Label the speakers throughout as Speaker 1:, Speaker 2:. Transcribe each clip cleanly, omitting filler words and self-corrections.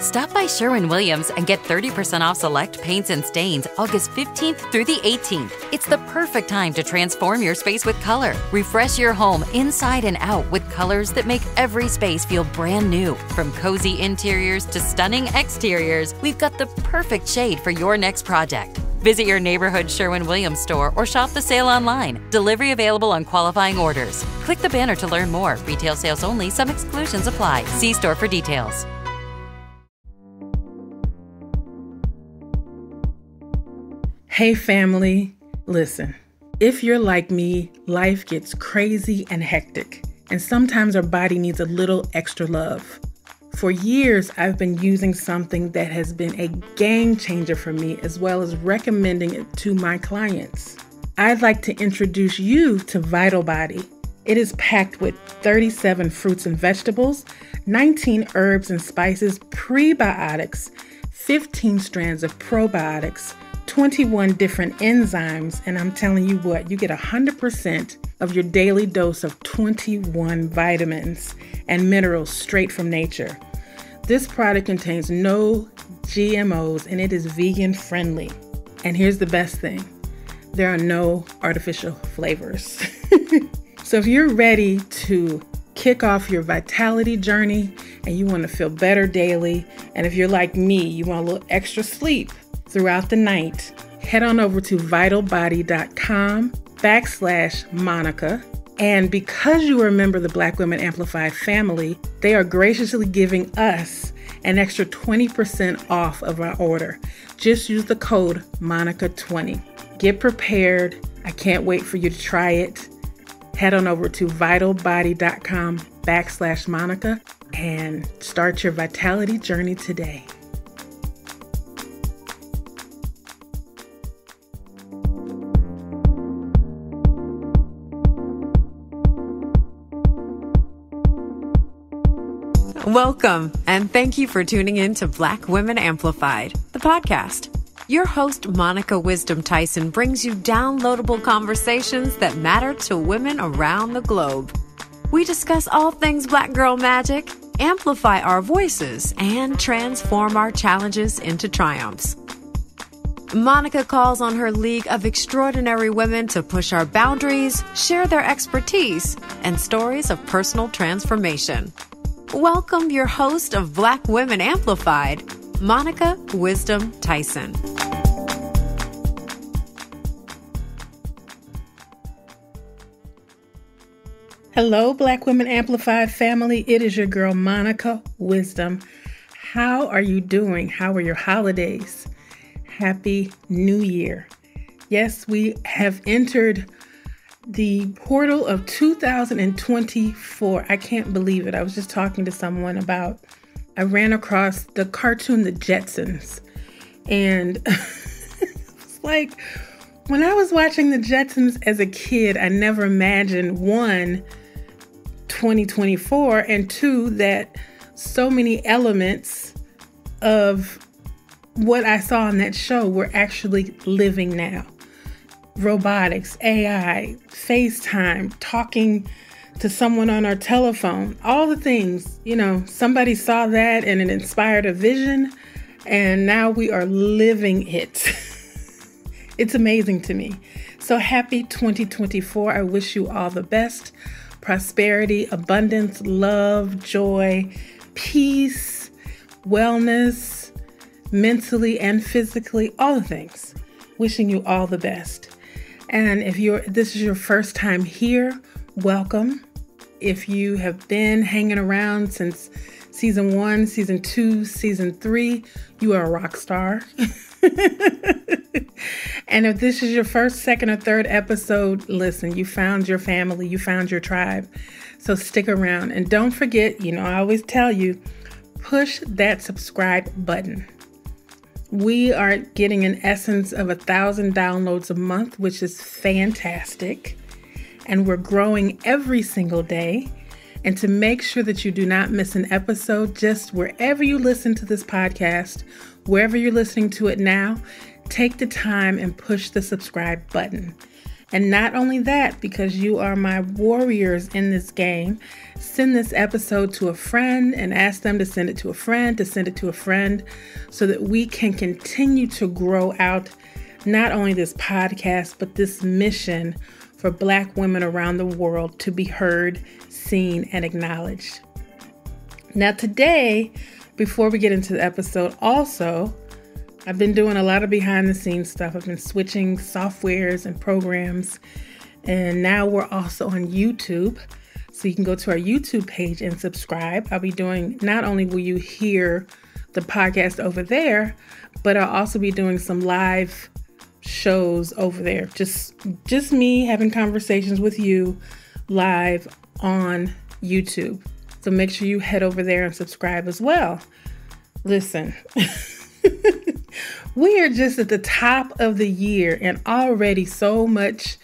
Speaker 1: Stop by Sherwin-Williams and get 30% off select paints and stains August 15th through the 18th. It's the perfect time to transform your space with color. Refresh your home inside and out with colors that make every space feel brand new. From cozy interiors to stunning exteriors, we've got the perfect shade for your next project. Visit your neighborhood Sherwin-Williams store or shop the sale online. Delivery available on qualifying orders. Click the banner to learn more. Retail sales only. Some exclusions apply. See store for details.
Speaker 2: Hey family, listen, if you're like me, life gets crazy and hectic, and sometimes our body needs a little extra love. For years, I've been using something that has been a game changer for me, as well as recommending it to my clients. I'd like to introduce you to Vital Body. It is packed with 37 fruits and vegetables, 19 herbs and spices, prebiotics, 15 strands of probiotics, 21 different enzymes, and I'm telling you what, you get 100% of your daily dose of 21 vitamins and minerals straight from nature. This product contains no GMOs and it is vegan friendly. And here's the best thing, there are no artificial flavors. So if you're ready to kick off your vitality journey and you want to feel better daily, and if you're like me, you want a little extra sleep throughout the night, head on over to vitalbody.com/Monica. And because you are a member of the Black Women Amplified family, they are graciously giving us an extra 20% off of our order. Just use the code MONICA20. Get prepared. I can't wait for you to try it. Head on over to vitalbody.com/Monica and start your vitality journey today.
Speaker 3: Welcome, and thank you for tuning in to Black Women Amplified, the podcast. Your host, Monica Wisdom Tyson, brings you downloadable conversations that matter to women around the globe. We discuss all things Black girl magic, amplify our voices, and transform our challenges into triumphs. Monica calls on her league of extraordinary women to push our boundaries, share their expertise, and stories of personal transformation. Welcome your host of Black Women Amplified, Monica Wisdom Tyson.
Speaker 2: Hello, Black Women Amplified family. It is your girl, Monica Wisdom. How are you doing? How are your holidays? Happy New Year. Yes, we have entered the portal of 2024. I can't believe it. I was just talking to someone I ran across the cartoon The Jetsons. And it's like, when I was watching The Jetsons as a kid, I never imagined, one, 2024, and two, that so many elements of what I saw on that show were actually living now. Robotics, AI, FaceTime, talking to someone on our telephone, all the things, somebody saw that and it inspired a vision, and now we are living it. It's amazing to me. So happy 2024. I wish you all the best. Prosperity, abundance, love, joy, peace, wellness, mentally and physically, all the things. Wishing you all the best. And if this is your first time here, welcome. If you have been hanging around since season 1, season 2, season 3, you are a rock star. And if this is your first, second, or third episode, listen, you found your family, you found your tribe. So stick around. And don't forget, I always tell you, push that subscribe button. We are getting an essence of 1,000 downloads a month, which is fantastic. And we're growing every single day. And to make sure that you do not miss an episode, just wherever you listen to this podcast, wherever you're listening to it now, take the time and push the subscribe button. And not only that, because you are my warriors in this game, send this episode to a friend and ask them to send it to a friend, so that we can continue to grow out not only this podcast, but this mission for Black women around the world to be heard, seen, and acknowledged. Now today, before we get into the episode, also, I've been doing a lot of behind the scenes stuff. I've been switching softwares and programs, and now we're also on YouTube. So you can go to our YouTube page and subscribe. I'll be doing, not only will you hear the podcast over there, but I'll also be doing some live shows over there. Just me having conversations with you live on YouTube. So make sure you head over there and subscribe as well. Listen, we are just at the top of the year and already so much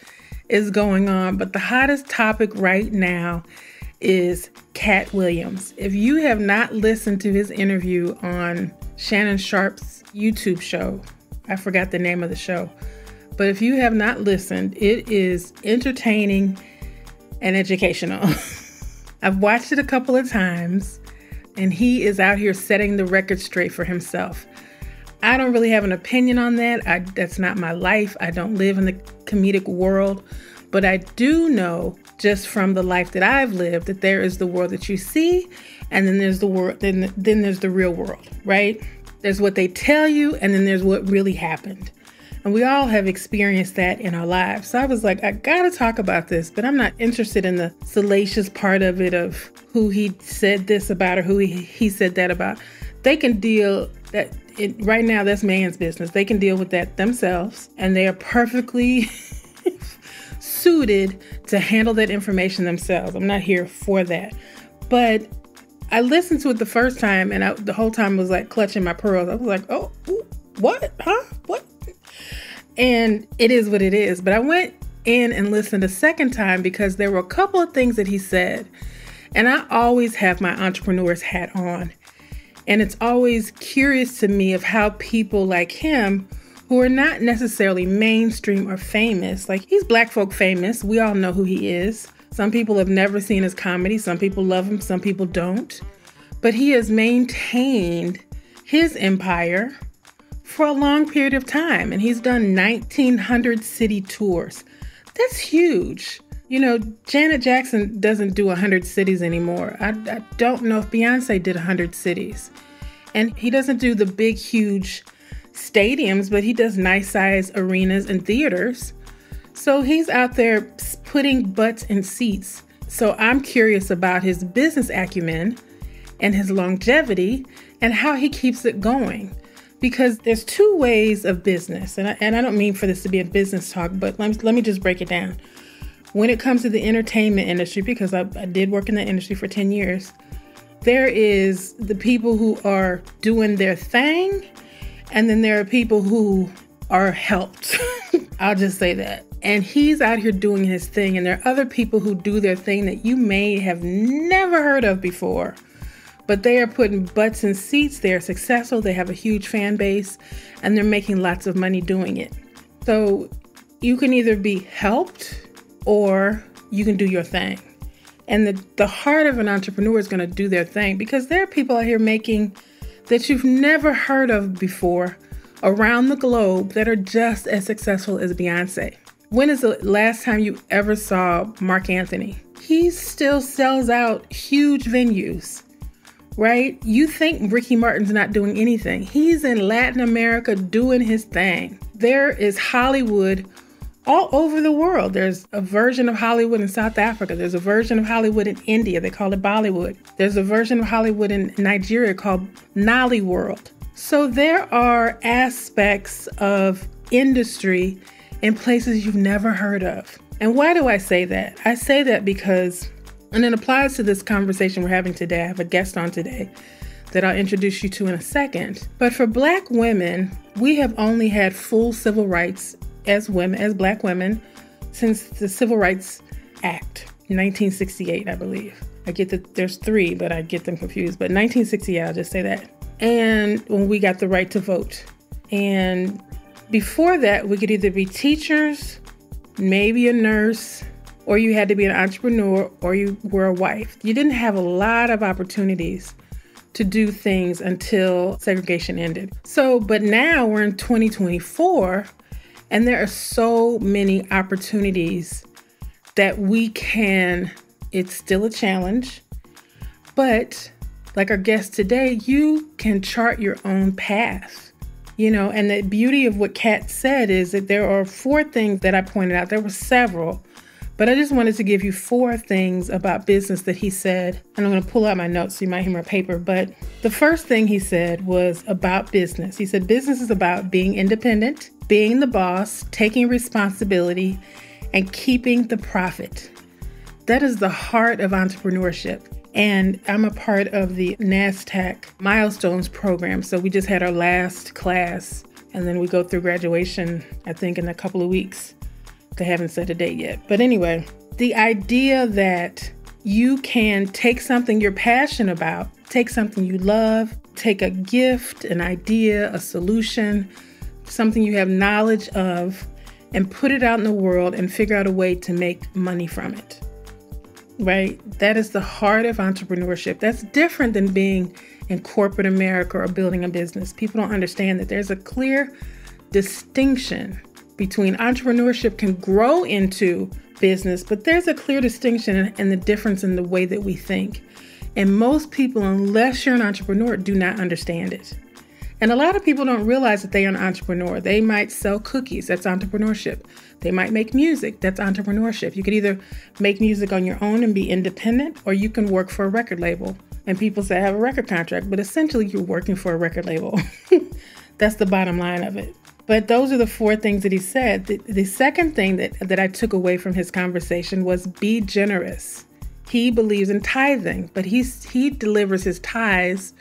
Speaker 2: is going on. But the hottest topic right now is Cat Williams. If you have not listened to his interview on Shannon Sharpe's YouTube show, I forgot the name of the show, but if you have not listened, it is entertaining and educational. I've watched it a couple of times, and he is out here setting the record straight for himself. I don't really have an opinion on that. That's not my life. I don't live in the comedic world, but I do know just from the life that I've lived that there is the world that you see, and then there's the world, then there's the real world, right? There's what they tell you, and then there's what really happened. And we all have experienced that in our lives. So I was like, I gotta talk about this, but I'm not interested in the salacious part of it, of who he said this about or who he said that about. They can deal that right now, that's man's business. They can deal with that themselves, and they are perfectly suited to handle that information themselves. I'm not here for that. But I listened to it the first time, and the whole time was like clutching my pearls. I was like, oh, what? Huh? What? And it is what it is. But I went in and listened a second time because there were a couple of things that he said. And I always have my entrepreneur's hat on. And it's always curious to me of how people like him, who are not necessarily mainstream or famous, like he's Black folk famous. We all know who he is. Some people have never seen his comedy. Some people love him. Some people don't. But he has maintained his empire for a long period of time. And he's done 1,900 city tours. That's huge. You know, Janet Jackson doesn't do 100 cities anymore. I don't know if Beyonce did 100 cities. And he doesn't do the big, huge stadiums, but he does nice size arenas and theaters. So he's out there putting butts in seats. So I'm curious about his business acumen and his longevity and how he keeps it going. Because there's two ways of business. And I don't mean for this to be a business talk, but let me just break it down. When it comes to the entertainment industry, because I did work in the industry for 10 years, there is the people who are doing their thing, and then there are people who are helped. I'll just say that. And he's out here doing his thing, and there are other people who do their thing that you may have never heard of before. But they are putting butts in seats. They're successful. They have a huge fan base, and they're making lots of money doing it. So you can either be helped or you can do your thing. And the heart of an entrepreneur is going to do their thing, because there are people out here making that you've never heard of before around the globe that are just as successful as Beyonce. When is the last time you ever saw Mark Anthony? He still sells out huge venues. Right? You think Ricky Martin's not doing anything. He's in Latin America doing his thing. There is Hollywood all over the world. There's a version of Hollywood in South Africa. There's a version of Hollywood in India. They call it Bollywood. There's a version of Hollywood in Nigeria called Nollywood. So there are aspects of industry in places you've never heard of. And why do I say that? I say that because, and it applies to this conversation we're having today. I have a guest on today that I'll introduce you to in a second. But for Black women, we have only had full civil rights as women, as Black women, since the Civil Rights Act, 1968, I believe. I get that there's three, but I get them confused. But 1968, I'll just say that. And when we got the right to vote. And before that, we could either be teachers, maybe a nurse, or you had to be an entrepreneur, or you were a wife. You didn't have a lot of opportunities to do things until segregation ended. But now we're in 2024, and there are so many opportunities that we can, it's still a challenge, but like our guest today, you can chart your own path, and the beauty of what Kat said is that there are 4 things that I pointed out. There were several, but I just wanted to give you 4 things about business that he said. And I'm going to pull out my notes so you might hear my paper. But the first thing he said was about business. He said, business is about being independent, being the boss, taking responsibility, and keeping the profit. That is the heart of entrepreneurship. And I'm a part of the NASDAQ Milestones program. So we just had our last class, and then we go through graduation, I think, in a couple of weeks. They haven't set a date yet. But anyway, the idea that you can take something you're passionate about, take something you love, take a gift, an idea, a solution, something you have knowledge of, and put it out in the world and figure out a way to make money from it. Right? That is the heart of entrepreneurship. That's different than being in corporate America or building a business. People don't understand that there's a clear distinction between entrepreneurship can grow into business, but there's a clear distinction and the difference in the way that we think. And most people, unless you're an entrepreneur, do not understand it. And a lot of people don't realize that they are an entrepreneur. They might sell cookies. That's entrepreneurship. They might make music. That's entrepreneurship. You could either make music on your own and be independent, or you can work for a record label. And people say, I have a record contract, but essentially you're working for a record label. That's the bottom line of it. But those are the 4 things that he said. The second thing that I took away from his conversation was be generous. He believes in tithing, but he delivers his tithes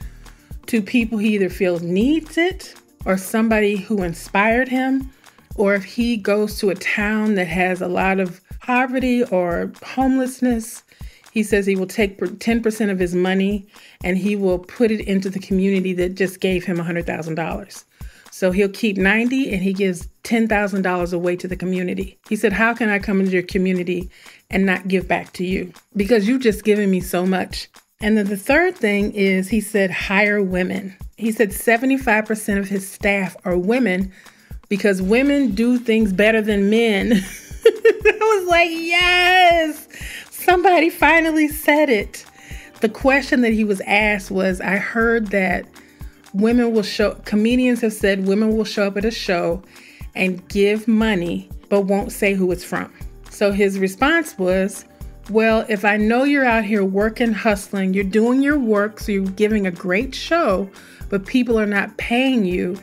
Speaker 2: to people he either feels needs it, or somebody who inspired him, or if he goes to a town that has a lot of poverty or homelessness, he says he will take 10% of his money and he will put it into the community that just gave him $100,000. So he'll keep 90 and he gives $10,000 away to the community. He said, how can I come into your community and not give back to you? Because you've just given me so much. And then the third thing is, he said, hire women. He said 75% of his staff are women because women do things better than men. I was like, yes, somebody finally said it. The question that he was asked was, I heard that comedians have said women will show up at a show and give money, but won't say who it's from. So his response was, well, if I know you're out here working, hustling, you're doing your work, so you're giving a great show, but people are not paying you.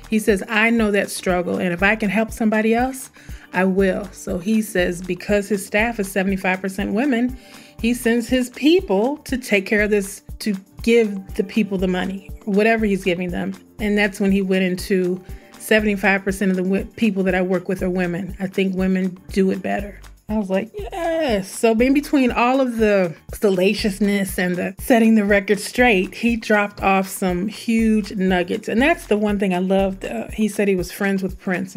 Speaker 2: He says, I know that struggle, and if I can help somebody else, I will. So he says, because his staff is 75% women, he sends his people to take care of this, to give the people the money, whatever he's giving them. And that's when he went into 75% of the people that I work with are women. I think women do it better. I was like, yes. So in between all of the salaciousness and the setting the record straight, he dropped off some huge nuggets. And that's the one thing I loved. He said he was friends with Prince.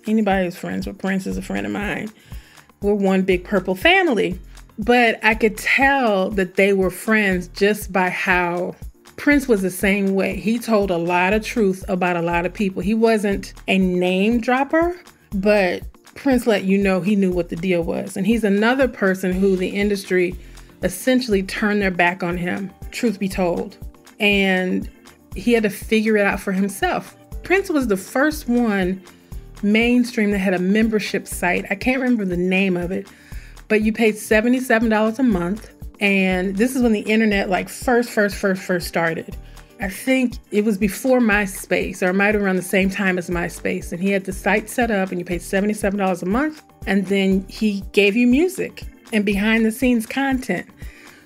Speaker 2: Anybody who's friends with Prince is a friend of mine. We're one big purple family. But I could tell that they were friends just by how Prince was the same way. He told a lot of truth about a lot of people. He wasn't a name dropper, but Prince let you know he knew what the deal was. And he's another person who the industry essentially turned their back on him, truth be told. And he had to figure it out for himself. Prince was the first one mainstream that had a membership site. I can't remember the name of it, but you paid $77 a month. And this is when the internet first started. I think it was before MySpace, or it might have around the same time as MySpace. And he had the site set up and you paid $77 a month. And then he gave you music and behind the scenes content.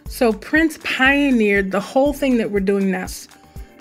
Speaker 2: So Prince pioneered the whole thing that we're doing now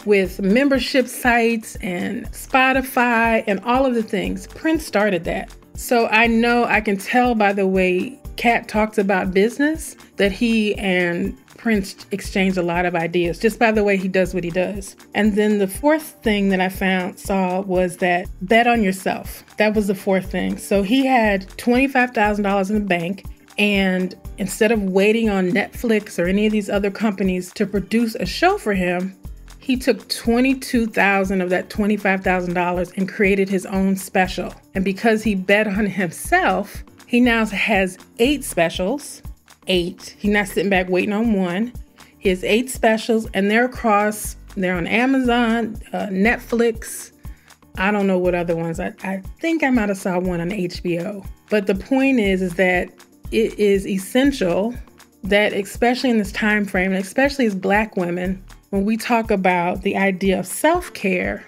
Speaker 2: with membership sites and Spotify and all of the things. Prince started that. So I know, I can tell by the way Cat talks about business, that he and Prince exchanged a lot of ideas just by the way he does what he does. And then the fourth thing that I saw was that bet on yourself. That was the fourth thing. So he had $25,000 in the bank, and instead of waiting on Netflix or any of these other companies to produce a show for him, he took $22,000 of that $25,000 and created his own special. And because he bet on himself, he now has 8 specials. 8. He's not sitting back waiting on one. He has 8 specials, and they're on Amazon, Netflix. I don't know what other ones. I think I might have saw one on HBO. But the point is that it is essential that, especially in this time frame, and especially as Black women, when we talk about the idea of self-care,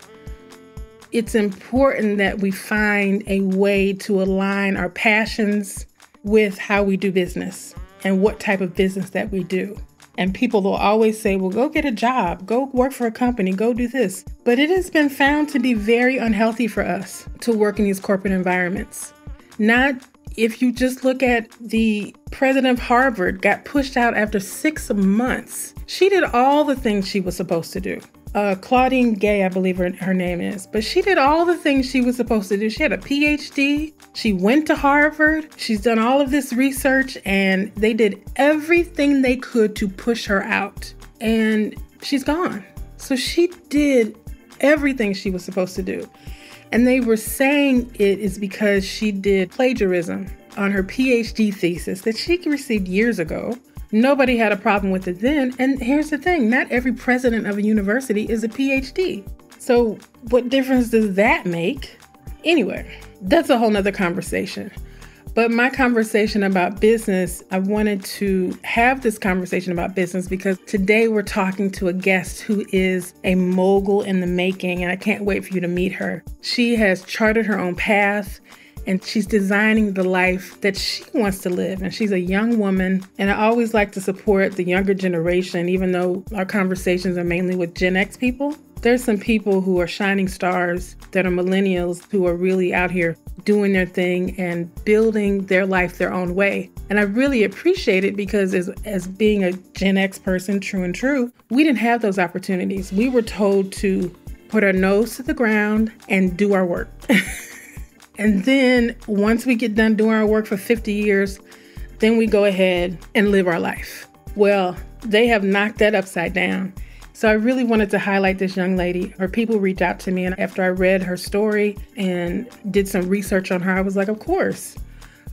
Speaker 2: it's important that we find a way to align our passions with how we do business and what type of business that we do. And people will always say, well, go get a job, go work for a company, go do this. But it has been found to be very unhealthy for us to work in these corporate environments. Not if you just look at the president of Harvard got pushed out after 6 months. She did all the things she was supposed to do. Claudine Gay, I believe her name is. But she did all the things she was supposed to do. She had a PhD. She went to Harvard. She's done all of this research, and they did everything they could to push her out. And she's gone. So she did everything she was supposed to do. And they were saying it is because she did plagiarism on her PhD thesis that she received years ago. Nobody had a problem with it then. And here's the thing, not every president of a university is a PhD. So what difference does that make? Anyway, that's a whole nother conversation. But my conversation about business, I wanted to have this conversation about business because today we're talking to a guest who is a mogul in the making, and I can't wait for you to meet her. She has charted her own path, and she's designing the life that she wants to live. And she's a young woman, and I always like to support the younger generation, even though our conversations are mainly with Gen X people. There's some people who are shining stars that are millennials who are really out here doing their thing and building their life their own way. And I really appreciate it because as being a Gen X person, true, we didn't have those opportunities. We were told to put our nose to the ground and do our work. And then once we get done doing our work for 50 years, then we go ahead and live our life. Well, they have knocked that upside down. So I really wanted to highlight this young lady. Her people reached out to me, and after I read her story and did some research on her, I was like, of course,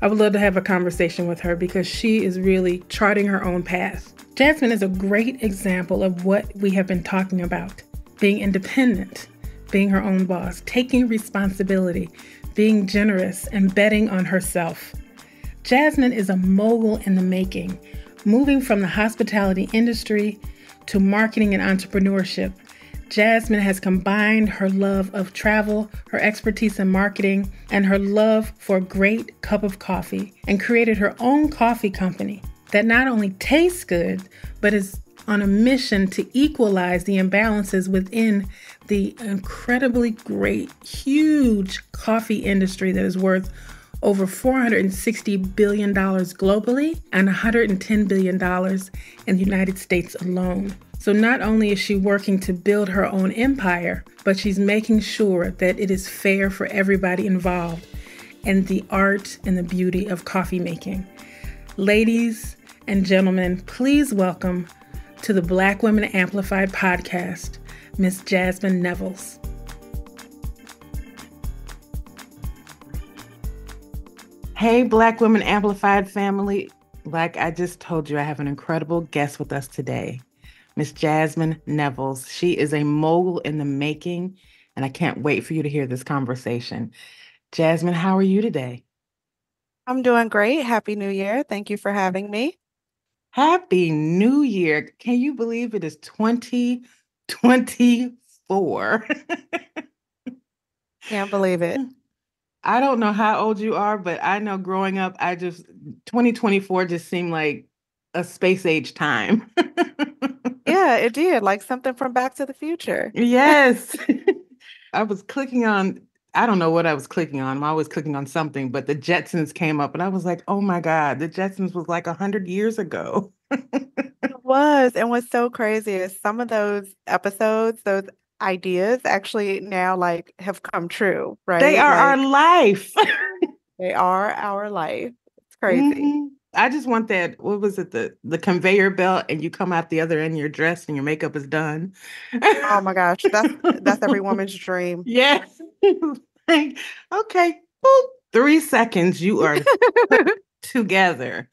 Speaker 2: I would love to have a conversation with her because she is really charting her own path. Jasmine is a great example of what we have been talking about: being independent, being her own boss, taking responsibility, being generous, and betting on herself. Jasmine is a mogul in the making, moving from the hospitality industry to marketing and entrepreneurship. Jasmine has combined her love of travel, her expertise in marketing, and her love for a great cup of coffee, and created her own coffee company that not only tastes good, but is on a mission to equalize the imbalances within the incredibly great, huge coffee industry that is worth over $460 billion globally and $110 billion in the United States alone. So not only is she working to build her own empire, but she's making sure that it is fair for everybody involved in the art and the beauty of coffee making. Ladies and gentlemen, please welcome to the Black Women Amplified podcast, Miss Jasmine Nevels. Hey, Black Women Amplified family. Like I just told you, I have an incredible guest with us today, Miss Jasmine Nevels. She is a mogul in the making, and I can't wait for you to hear this conversation. Jasmine, how are you today?
Speaker 4: I'm doing great. Happy New Year. Thank you for having me.
Speaker 2: Happy New Year. Can you believe it is 2024?
Speaker 4: Can't believe it.
Speaker 2: I don't know how old you are, but I know growing up, 2024 just seemed like a space age time.
Speaker 4: Yeah, it did. Like something from Back to the Future.
Speaker 2: Yes. I was clicking on I don't know what I was clicking on. I'm always clicking on something, but the Jetsons came up and I was like, oh my God, the Jetsons was like 100 years ago.
Speaker 4: It was. And what's so crazy is some of those episodes, those ideas actually now like have come true,
Speaker 2: They
Speaker 4: right?
Speaker 2: are our
Speaker 4: Like
Speaker 2: life.
Speaker 4: they are our life. It's crazy.
Speaker 2: I just want that. What was it? The conveyor belt, and you come out the other end, you're dressed and your makeup is done.
Speaker 4: Oh my gosh, that's every woman's dream.
Speaker 2: Yes. Like, okay, boop, 3 seconds, you are put together.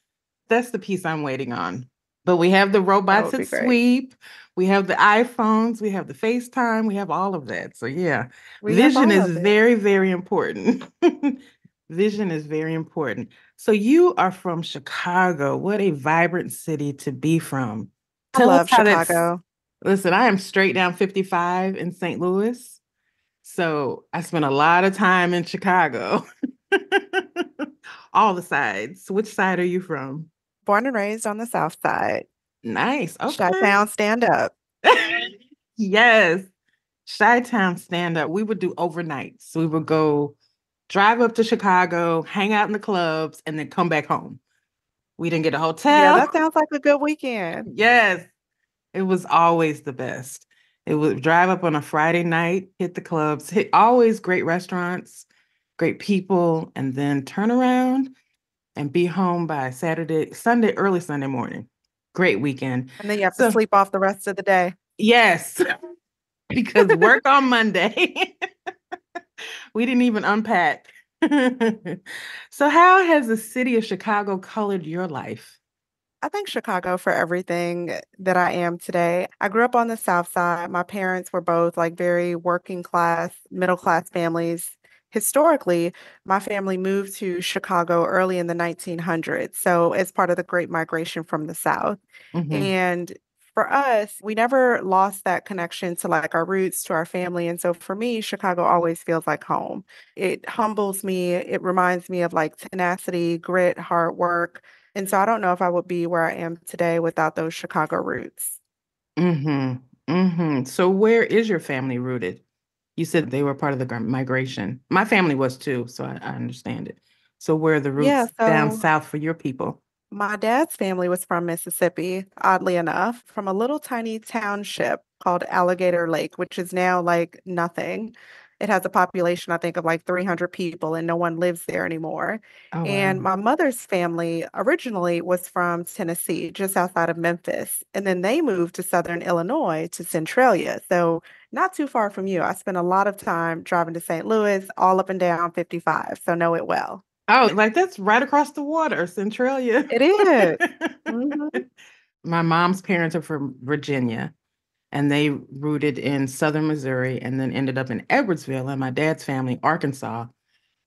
Speaker 2: That's the piece I'm waiting on. But we have the
Speaker 4: That
Speaker 2: robots
Speaker 4: would
Speaker 2: that
Speaker 4: be great.
Speaker 2: sweep, we have the iPhones, we have the FaceTime, we have all of that. So yeah,
Speaker 4: We have
Speaker 2: vision
Speaker 4: all
Speaker 2: is
Speaker 4: of it.
Speaker 2: very, very important. Vision is very important. So you are from Chicago. What a vibrant city to be from.
Speaker 4: I
Speaker 2: Tell us
Speaker 4: love
Speaker 2: how that's.
Speaker 4: Chicago.
Speaker 2: Listen, I am straight down 55 in St. Louis. So I spent a lot of time in Chicago. All the sides. Which side are you from?
Speaker 4: Born and raised on the South Side.
Speaker 2: Nice. Okay.
Speaker 4: Chi-town stand up.
Speaker 2: Yes. Chi-Town stand up. We would do overnights. We would go drive up to Chicago, hang out in the clubs, and then come back home. We didn't get a
Speaker 4: Yeah,
Speaker 2: hotel.
Speaker 4: that sounds like a good weekend.
Speaker 2: Yes. It was always the best. It would drive up on a Friday night, hit the clubs, hit always great restaurants, great people, and then turn around and be home by early Sunday morning. Great weekend.
Speaker 4: And then you have to
Speaker 2: So,
Speaker 4: sleep off the rest of the day.
Speaker 2: yes, because work on Monday. We didn't even unpack. So, how has the city of Chicago colored your life?
Speaker 4: I think Chicago for everything that I am today. I grew up on the South Side. My parents were both like very working class, middle class families. Historically, my family moved to Chicago early in the 1900s. So, as part of the Great Migration from the South.
Speaker 2: Hmm.
Speaker 4: And for us, we never lost that connection to like our roots, to our family. And so for me, Chicago always feels like home. It humbles me. It reminds me of like tenacity, grit, hard work. And so I don't know if I would be where I am today without those Chicago roots.
Speaker 2: Hmm. So, where is your family rooted? You said they were part of the migration. My family was too, so I understand it. So where are the
Speaker 4: Yeah,
Speaker 2: roots down
Speaker 4: so
Speaker 2: south for your people?
Speaker 4: my dad's family was from Mississippi, oddly enough, from a little tiny township called Alligator Lake, which is now like nothing. It has a population, I think, of like 300 people, and no one lives there anymore.
Speaker 2: Oh,
Speaker 4: And
Speaker 2: wow.
Speaker 4: my mother's family originally was from Tennessee, just outside of Memphis. And then they moved to Southern Illinois to Centralia. So, not too far from you. I spent a lot of time driving to St. Louis, all up and down 55. So, know it well.
Speaker 2: Oh, like that's right across the water, Centralia.
Speaker 4: It is. Mhm.
Speaker 2: My mom's parents are from Virginia and they rooted in southern Missouri and then ended up in Edwardsville, and my dad's family, Arkansas,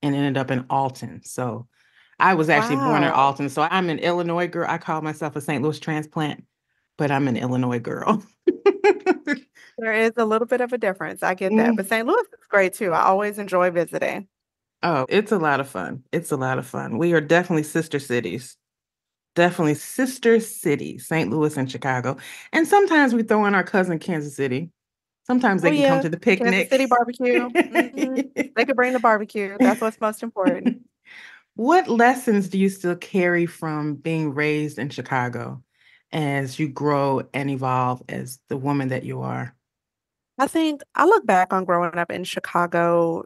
Speaker 2: and ended up in Alton. So I was actually born in
Speaker 4: Wow.
Speaker 2: Alton. So I'm an Illinois girl. I call myself a St. Louis transplant, but I'm an Illinois girl.
Speaker 4: There is a little bit of a difference. I get that. But
Speaker 2: Mm.
Speaker 4: St. Louis is great too. I always enjoy visiting.
Speaker 2: Oh, it's a lot of fun. It's a lot of fun. We are definitely sister cities. Definitely sister cities, St. Louis and Chicago. And sometimes we throw in our cousin Kansas City. Sometimes
Speaker 4: Oh,
Speaker 2: they can come
Speaker 4: yeah.
Speaker 2: to the
Speaker 4: Kansas City
Speaker 2: picnics.
Speaker 4: barbecue. They could bring the barbecue. That's what's most important.
Speaker 2: What lessons do you still carry from being raised in Chicago as you grow and evolve as the woman that you are?
Speaker 4: I think I look back on growing up in Chicago,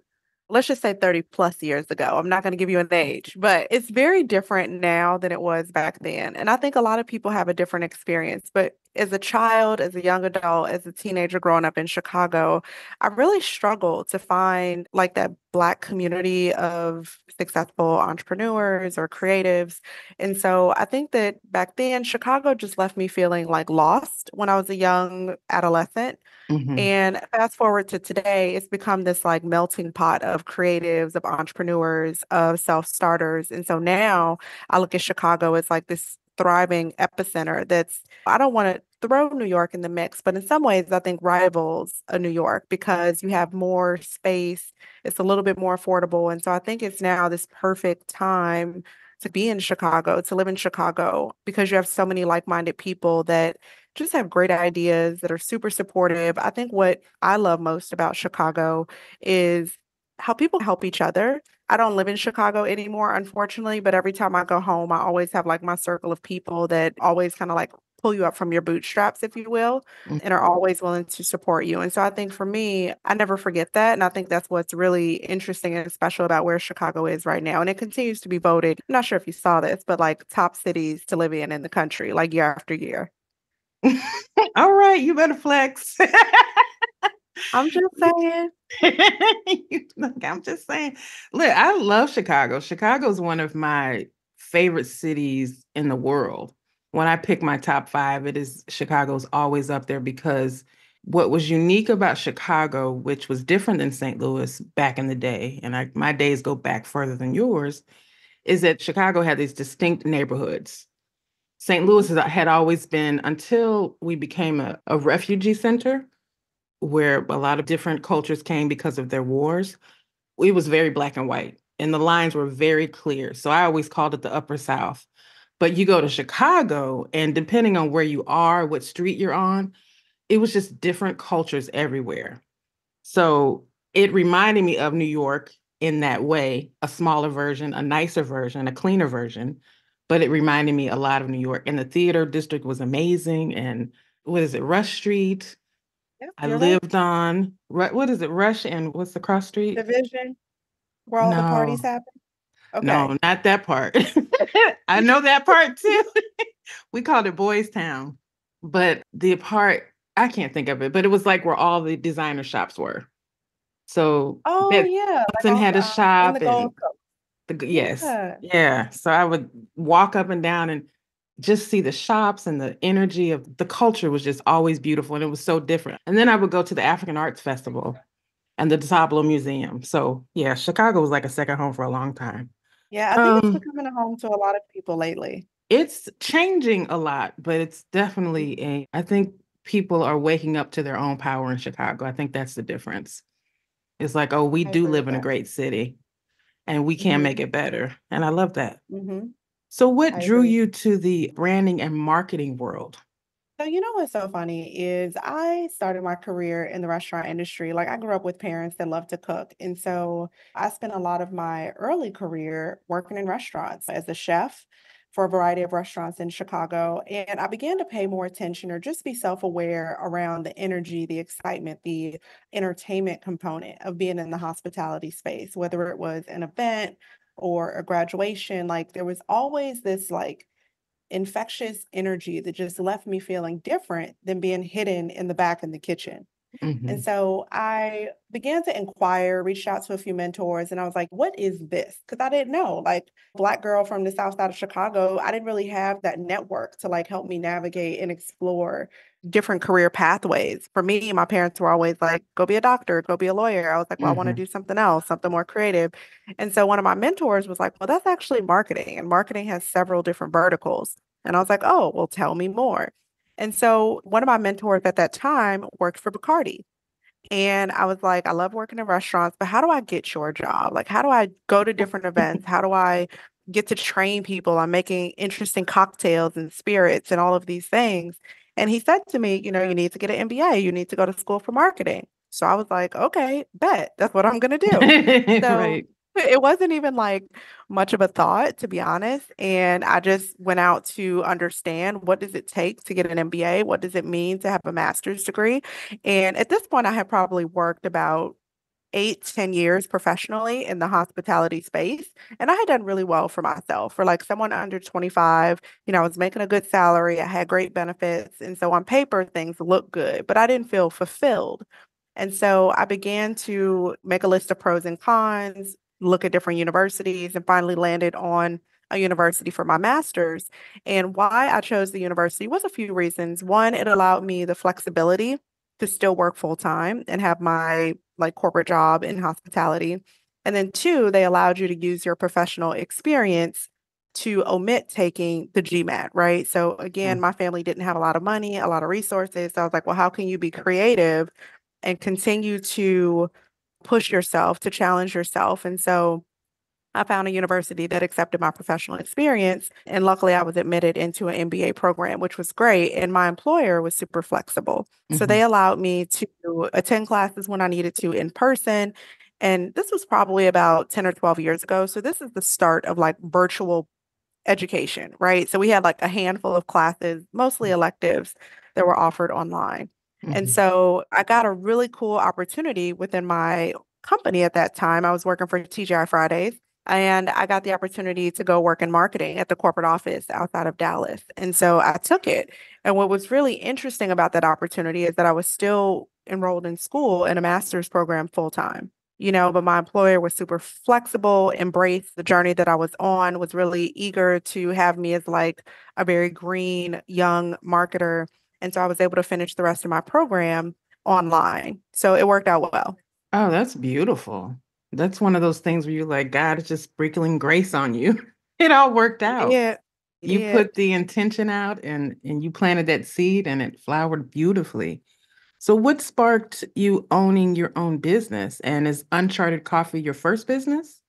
Speaker 4: let's just say 30 plus years ago. I'm not going to give you an age, but it's very different now than it was back then. And I think a lot of people have a different experience. But as a child, as a young adult, as a teenager growing up in Chicago, I really struggled to find like that Black community of successful entrepreneurs or creatives. And so I think that back then, Chicago just left me feeling like lost when I was a young adolescent.
Speaker 2: Hmm.
Speaker 4: And fast forward to today, it's become this like melting pot of creatives, of entrepreneurs, of self-starters. And so now I look at Chicago as like this thriving epicenter that's, I don't want to throw New York in the mix, but in some ways, I think rivals a New York because you have more space, it's a little bit more affordable. And so I think it's now this perfect time to be in Chicago, to live in Chicago, because you have so many like-minded people that just have great ideas that are super supportive. I think what I love most about Chicago is how people help each other. I don't live in Chicago anymore, unfortunately, but every time I go home, I always have like my circle of people that always kind of like pull you up from your bootstraps, if you will, and are always willing to support you. And so I think for me, I never forget that. And I think that's what's really interesting and special about where Chicago is right now. And it continues to be voted, I'm not sure if you saw this, but like top cities to live in the country, like year after year.
Speaker 2: All right, you better flex.
Speaker 4: I'm just saying.
Speaker 2: I'm just saying. Look, I love Chicago. Chicago is one of my favorite cities in the world. When I pick my top 5, it is Chicago's always up there because what was unique about Chicago, which was different than St. Louis back in the day, and my days go back further than yours, is that Chicago had these distinct neighborhoods. St. Louis had always been, until we became a refugee center, where a lot of different cultures came because of their wars, it was very black and white, and the lines were very clear. So I always called it the Upper South. But you go to Chicago, and depending on where you are, what street you're on, it was just different cultures everywhere. So it reminded me of New York in that way, a smaller version, a nicer version, a cleaner version. But it reminded me a lot of New York. And the theater district was amazing. And what is it, Rush Street?
Speaker 4: Yeah,
Speaker 2: I
Speaker 4: you're right.
Speaker 2: lived on, what is it, Rush and what's the cross street?
Speaker 4: Division, where all the parties
Speaker 2: No,
Speaker 4: happen. Okay.
Speaker 2: no, not that part. I know that part too. We called it Boys Town. But the part, I can't think of it, but it was like where all the designer shops were. So
Speaker 4: Oh yeah, like
Speaker 2: Benson had a
Speaker 4: in the
Speaker 2: shop and
Speaker 4: Gold Coast.
Speaker 2: yes,
Speaker 4: Yeah.
Speaker 2: yeah. So I would walk up and down and just see the shops, and the energy of the culture was just always beautiful, and it was so different. And then I would go to the African Arts Festival and the DeSablo Museum. So yeah, Chicago was like a second home for a long time.
Speaker 4: Yeah, I think it's becoming a home to a lot of people lately.
Speaker 2: It's changing a lot, but it's definitely I think people are waking up to their own power in Chicago. I think that's the difference. It's like, oh, we
Speaker 4: I
Speaker 2: do
Speaker 4: agree with
Speaker 2: live in a
Speaker 4: that.
Speaker 2: great city and we can make
Speaker 4: Hmm.
Speaker 2: it better. And I love that.
Speaker 4: Hmm.
Speaker 2: So what
Speaker 4: I
Speaker 2: drew
Speaker 4: agree.
Speaker 2: you to the branding and marketing world?
Speaker 4: So, you know what's so funny is I started my career in the restaurant industry. Like, I grew up with parents that love to cook. And so I spent a lot of my early career working in restaurants as a chef for a variety of restaurants in Chicago. And I began to pay more attention or just be self aware around the energy, the excitement, the entertainment component of being in the hospitality space, whether it was an event or a graduation. Like, there was always this, like, infectious energy that just left me feeling different than being hidden in the back in the kitchen. And
Speaker 2: Hmm.
Speaker 4: so I began to inquire, reached out to a few mentors, and I was like, what is this? Because I didn't know. Like, Black girl from the South side of Chicago, I didn't really have that network to like help me navigate and explore different career pathways. For me, my parents were always like, go be a doctor, go be a lawyer. I was like, well, I want to
Speaker 2: Hmm.
Speaker 4: do something else, something more creative. And so one of my mentors was like, well, that's actually marketing, and marketing has several different verticals. And I was like, oh, well, tell me more. And so one of my mentors at that time worked for Bacardi. And I was like, I love working in restaurants, but how do I get your job? Like, how do I go to different events? How do I get to train people on making interesting cocktails and spirits and all of these things? And he said to me, you need to get an MBA. You need to go to school for marketing. So I was like, okay, bet. That's what I'm going to do. So
Speaker 2: Right.
Speaker 4: it wasn't even like much of a thought, to be honest. And I just went out to understand, what does it take to get an MBA? What does it mean to have a master's degree? And at this point, I had probably worked about 8, 10 years professionally in the hospitality space. And I had done really well for myself. For like someone under 25, I was making a good salary. I had great benefits. And so on paper, things looked good, but I didn't feel fulfilled. And so I began to make a list of pros and cons, look at different universities, and finally landed on a university for my master's. And why I chose the university was a few reasons. One, it allowed me the flexibility to still work full time and have my like corporate job in hospitality. And then two, they allowed you to use your professional experience to omit taking the GMAT, right? So again, my family didn't have a lot of money, a lot of resources. So I was like, well, how can you be creative and continue to push yourself, to challenge yourself? And so I found a university that accepted my professional experience. And luckily, I was admitted into an MBA program, which was great. And my employer was super flexible. So
Speaker 2: Hmm.
Speaker 4: they allowed me to attend classes when I needed to in person. And this was probably about 10 or 12 years ago. So this is the start of like virtual education, right? So we had like a handful of classes, mostly electives, that were offered online. And
Speaker 2: Mhm.
Speaker 4: so I got a really cool opportunity within my company at that time. I was working for TGI Fridays, and I got the opportunity to go work in marketing at the corporate office outside of Dallas. And so I took it. And what was really interesting about that opportunity is that I was still enrolled in school in a master's program full time. But my employer was super flexible, embraced the journey that I was on, was really eager to have me as like a very green young marketer. And so I was able to finish the rest of my program online. So it worked out well.
Speaker 2: Oh, that's beautiful. That's one of those things where you're like, God is just sprinkling grace on you. It all worked
Speaker 4: It
Speaker 2: out.
Speaker 4: did. It
Speaker 2: You
Speaker 4: did.
Speaker 2: put the intention out and you planted that seed and it flowered beautifully. So what sparked you owning your own business? And is Uncharted Coffee your first business?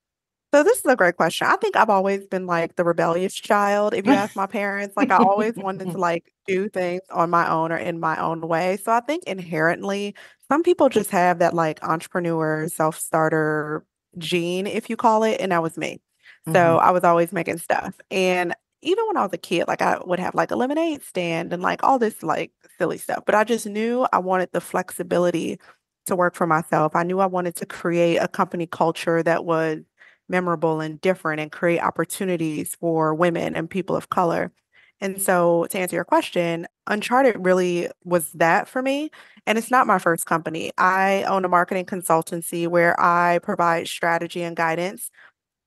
Speaker 4: So this is a great question. I think I've always been like the rebellious child. If you ask my parents, like I always wanted to like do things on my own or in my own way. So I think inherently, some people just have that like entrepreneur, self-starter gene, if you call it, and that was me. So
Speaker 2: Mhm.
Speaker 4: I was always making stuff. And even when I was a kid, like I would have like a lemonade stand and like all this like silly stuff. But I just knew I wanted the flexibility to work for myself. I knew I wanted to create a company culture that was memorable and different and create opportunities for women and people of color. And so, to answer your question, Uncharted really was that for me. And it's not my first company. I own a marketing consultancy where I provide strategy and guidance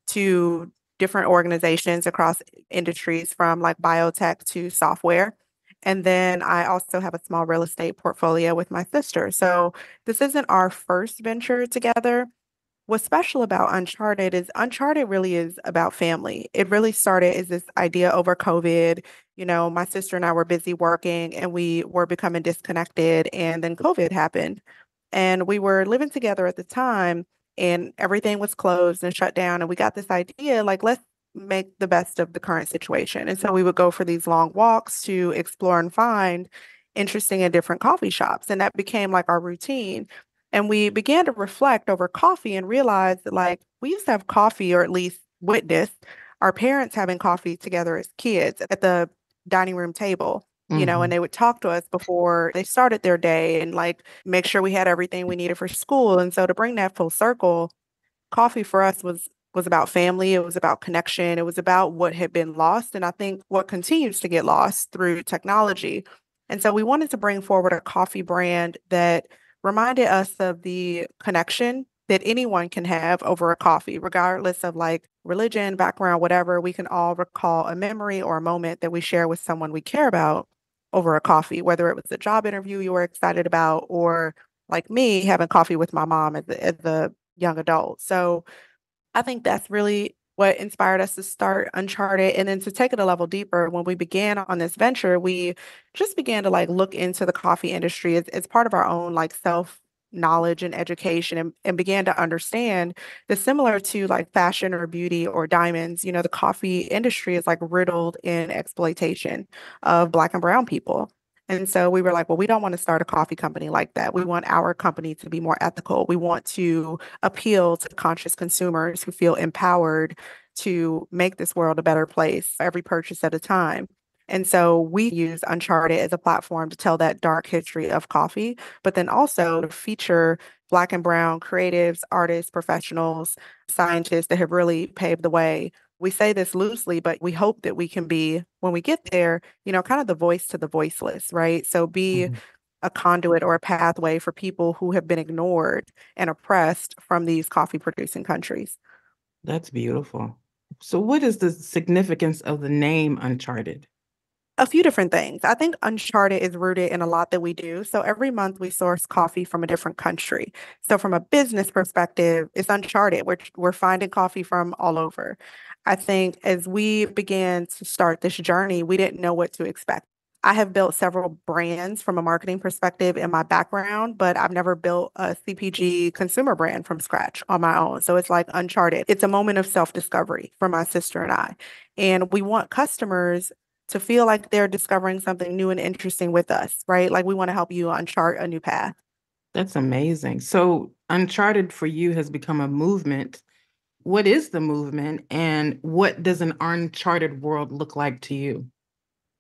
Speaker 4: to different organizations across industries from like biotech to software. And then I also have a small real estate portfolio with my sister. So, this isn't our first venture together. What's special about Uncharted is Uncharted really is about family. It really started as this idea over COVID. My sister and I were busy working and we were becoming disconnected. And then COVID happened. And we were living together at the time and everything was closed and shut down. And we got this idea like, let's make the best of the current situation. And so we would go for these long walks to explore and find interesting and different coffee shops. And that became like our routine. And we began to reflect over coffee and realize that, like, we used to have coffee, or at least witness our parents having coffee together as kids at the dining room table, and
Speaker 2: Mhm.
Speaker 4: they would talk to us before they started their day and, like, make sure we had everything we needed for school. And so to bring that full circle, coffee for us was about family, it was about connection, it was about what had been lost, and I think what continues to get lost through technology. And so we wanted to bring forward a coffee brand that reminded us of the connection that anyone can have over a coffee, regardless of like religion, background, whatever. We can all recall a memory or a moment that we share with someone we care about over a coffee, whether it was a job interview you were excited about, or like me having coffee with my mom as a young adult. So I think that's really what inspired us to start Uncharted. And then to take it a level deeper, when we began on this venture, we just began to like look into the coffee industry as part of our own like self knowledge and education, and began to understand that similar to like fashion or beauty or diamonds, the coffee industry is like riddled in exploitation of Black and brown people. And so we were like, well, we don't want to start a coffee company like that. We want our company to be more ethical. We want to appeal to conscious consumers who feel empowered to make this world a better place every purchase at a time. And so we use Uncharted as a platform to tell that dark history of coffee, but then also to feature Black and brown creatives, artists, professionals, scientists that have really paved the way. We say this loosely, but we hope that we can be, when we get there, kind of the voice to the voiceless, right? So be
Speaker 2: Mhm.
Speaker 4: a conduit or a pathway for people who have been ignored and oppressed from these coffee producing countries.
Speaker 2: That's beautiful. So what is the significance of the name Uncharted?
Speaker 4: A few different things. I think Uncharted is rooted in a lot that we do. So every month we source coffee from a different country. So from a business perspective, it's uncharted. We're finding coffee from all over. I think as we began to start this journey, we didn't know what to expect. I have built several brands from a marketing perspective in my background, but I've never built a CPG consumer brand from scratch on my own. So it's like uncharted. It's a moment of self-discovery for my sister and I. And we want customers to feel like they're discovering something new and interesting with us, right? Like we want to help you on chart a new path.
Speaker 2: That's amazing. So Uncharted for you has become a movement. What is the movement, and what does an uncharted world look like to you?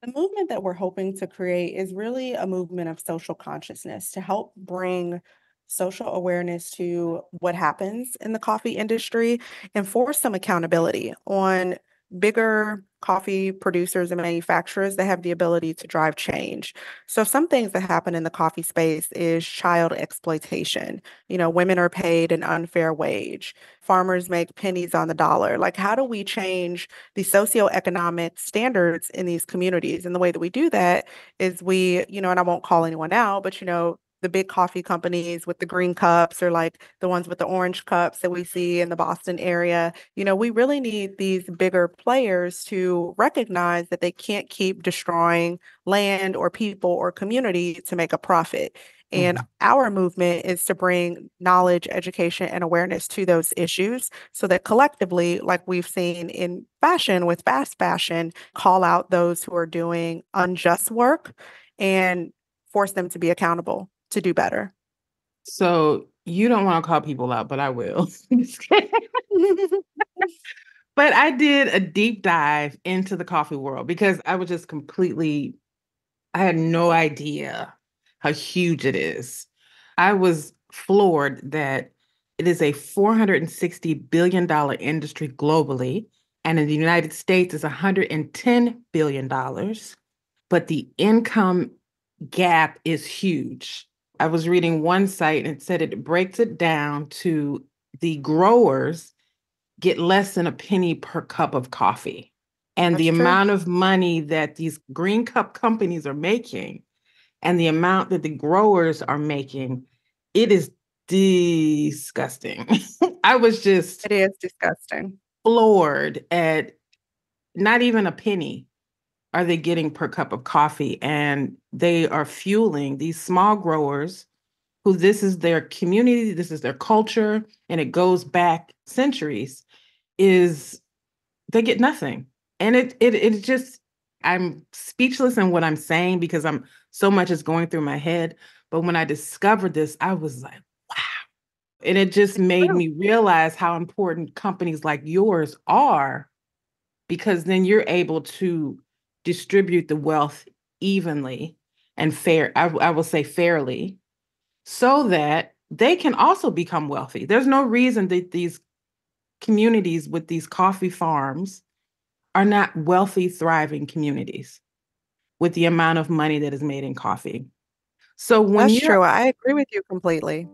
Speaker 4: The movement that we're hoping to create is really a movement of social consciousness to help bring social awareness to what happens in the coffee industry and force some accountability on bigger coffee producers and manufacturers that have the ability to drive change. So some things that happen in the coffee space is child exploitation. Women are paid an unfair wage. Farmers make pennies on the dollar. Like, how do we change the socioeconomic standards in these communities? And the way that we do that is and I won't call anyone out, but the big coffee companies with the green cups or like the ones with the orange cups that we see in the Boston area, we really need these bigger players to recognize that they can't keep destroying land or people or community to make a profit. And our movement is to bring knowledge, education, and awareness to those issues so that collectively, like we've seen in fashion with fast fashion, call out those who are doing unjust work and force them to be accountable to do better.
Speaker 2: So you don't want to call people out, but I will. But I did a deep dive into the coffee world because I was just I had no idea how huge it is. I was floored that it is a $460 billion industry globally, and in the United States is $110 billion, but the income gap is huge. I was reading one site and it said it breaks it down to the growers get less than a penny per cup of coffee. And
Speaker 4: That's
Speaker 2: the
Speaker 4: true.
Speaker 2: amount of money that these green cup companies are making and the amount that the growers are making, it is disgusting. I was just
Speaker 4: It is disgusting.
Speaker 2: floored at not even a penny are they getting per cup of coffee. And they are fueling these small growers who this is their community, this is their culture, and it goes back centuries, is they get nothing. And it just, I'm speechless in what I'm saying because so much is going through my head. But when I discovered this, I was like, wow. And it just made me realize how important companies like yours are, because then you're able to distribute the wealth evenly and I will say fairly, so that they can also become wealthy. There's no reason that these communities with these coffee farms are not wealthy, thriving communities with the amount of money that is made in coffee. So when
Speaker 4: That's
Speaker 2: you're
Speaker 4: true. I agree with you completely.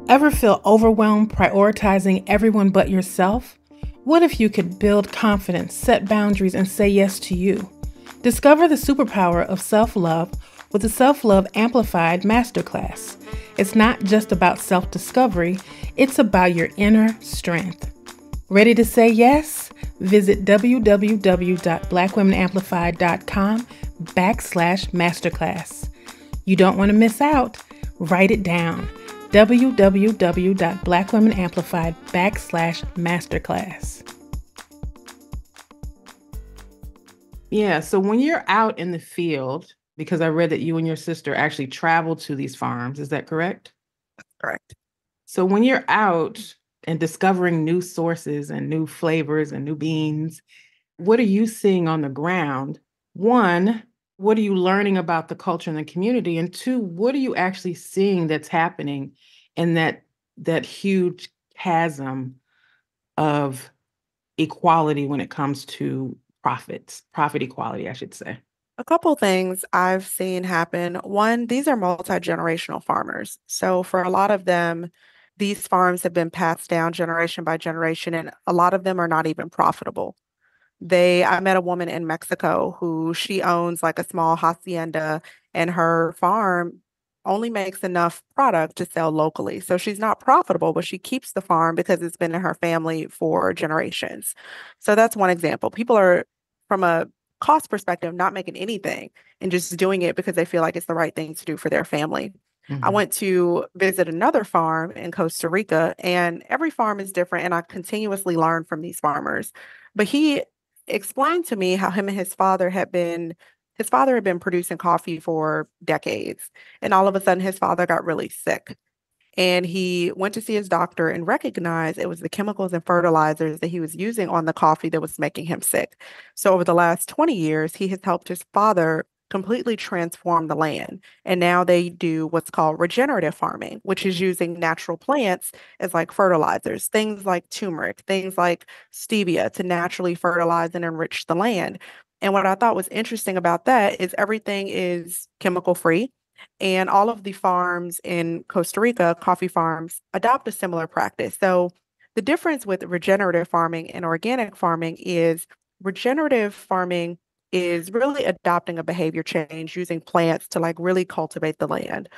Speaker 2: ever feel overwhelmed prioritizing everyone but yourself? What if you could build confidence, set boundaries, and say yes to you? Discover the superpower of self-love with the Self-Love Amplified Masterclass. It's not just about self-discovery, it's about your inner strength. Ready to say yes? Visit www.blackwomenamplified.com/masterclass. You don't want to miss out. Write it down. www.blackwomenamplified.com/masterclass. Yeah, so when you're out in the field, because I read that you and your sister actually traveled to these farms, is that correct?
Speaker 4: Correct.
Speaker 2: So when you're out and discovering new sources and new flavors and new beans, what are you seeing on the ground? One, what are you learning about the culture and the community? And two, what are you actually seeing that's happening in that huge chasm of equality when it comes to profit equality, I should say?
Speaker 4: A couple things I've seen happen. One, these are multi-generational farmers. So for a lot of them, these farms have been passed down generation by generation, and a lot of them are not even profitable. I met a woman in Mexico who she owns like a small hacienda, and her farm only makes enough product to sell locally. So she's not profitable, but she keeps the farm because it's been in her family for generations. So that's one example. People are, from a cost perspective, not making anything and just doing it because they feel like it's the right thing to do for their family. I went to visit another farm in Costa Rica, and every farm is different, and I continuously learn from these farmers. But he explained to me how him and his father had been his father had been producing coffee for decades. And all of a sudden, his father got really sick. And he went to see his doctor and recognized it was the chemicals and fertilizers that he was using on the coffee that was making him sick. So over the last 20 years, he has helped his father completely transform the land. And now they do what's called regenerative farming, which is using natural plants as like fertilizers, things like turmeric, things like stevia to naturally fertilize and enrich the land. And what I thought was interesting about that is everything is chemical free. And all of the farms in Costa Rica, coffee farms, adopt a similar practice. So the difference with regenerative farming and organic farming is regenerative farming is really adopting a behavior change using plants to like really cultivate the land.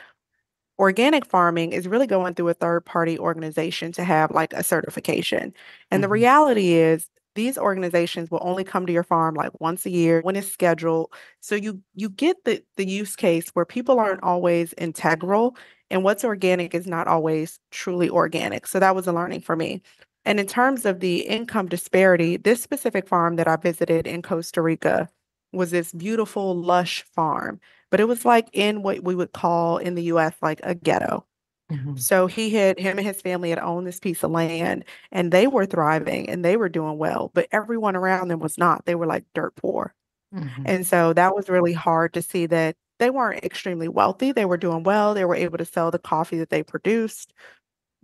Speaker 4: Organic farming is really going through a third party organization to have like a certification. And the
Speaker 2: Mhm.
Speaker 4: reality is these organizations will only come to your farm like once a year when it's scheduled. So you get the use case where people aren't always integral and what's organic is not always truly organic. So that was a learning for me. And in terms of the income disparity, this specific farm that I visited in Costa Rica was this beautiful, lush farm, but it was like in what we would call in the US like a ghetto.
Speaker 2: Mhm.
Speaker 4: So him and his family had owned this piece of land and they were thriving and they were doing well, but everyone around them was not. They were like dirt poor.
Speaker 2: Mhm.
Speaker 4: And so that was really hard to see that they weren't extremely wealthy. They were doing well. They were able to sell the coffee that they produced,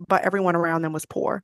Speaker 4: but everyone around them was poor.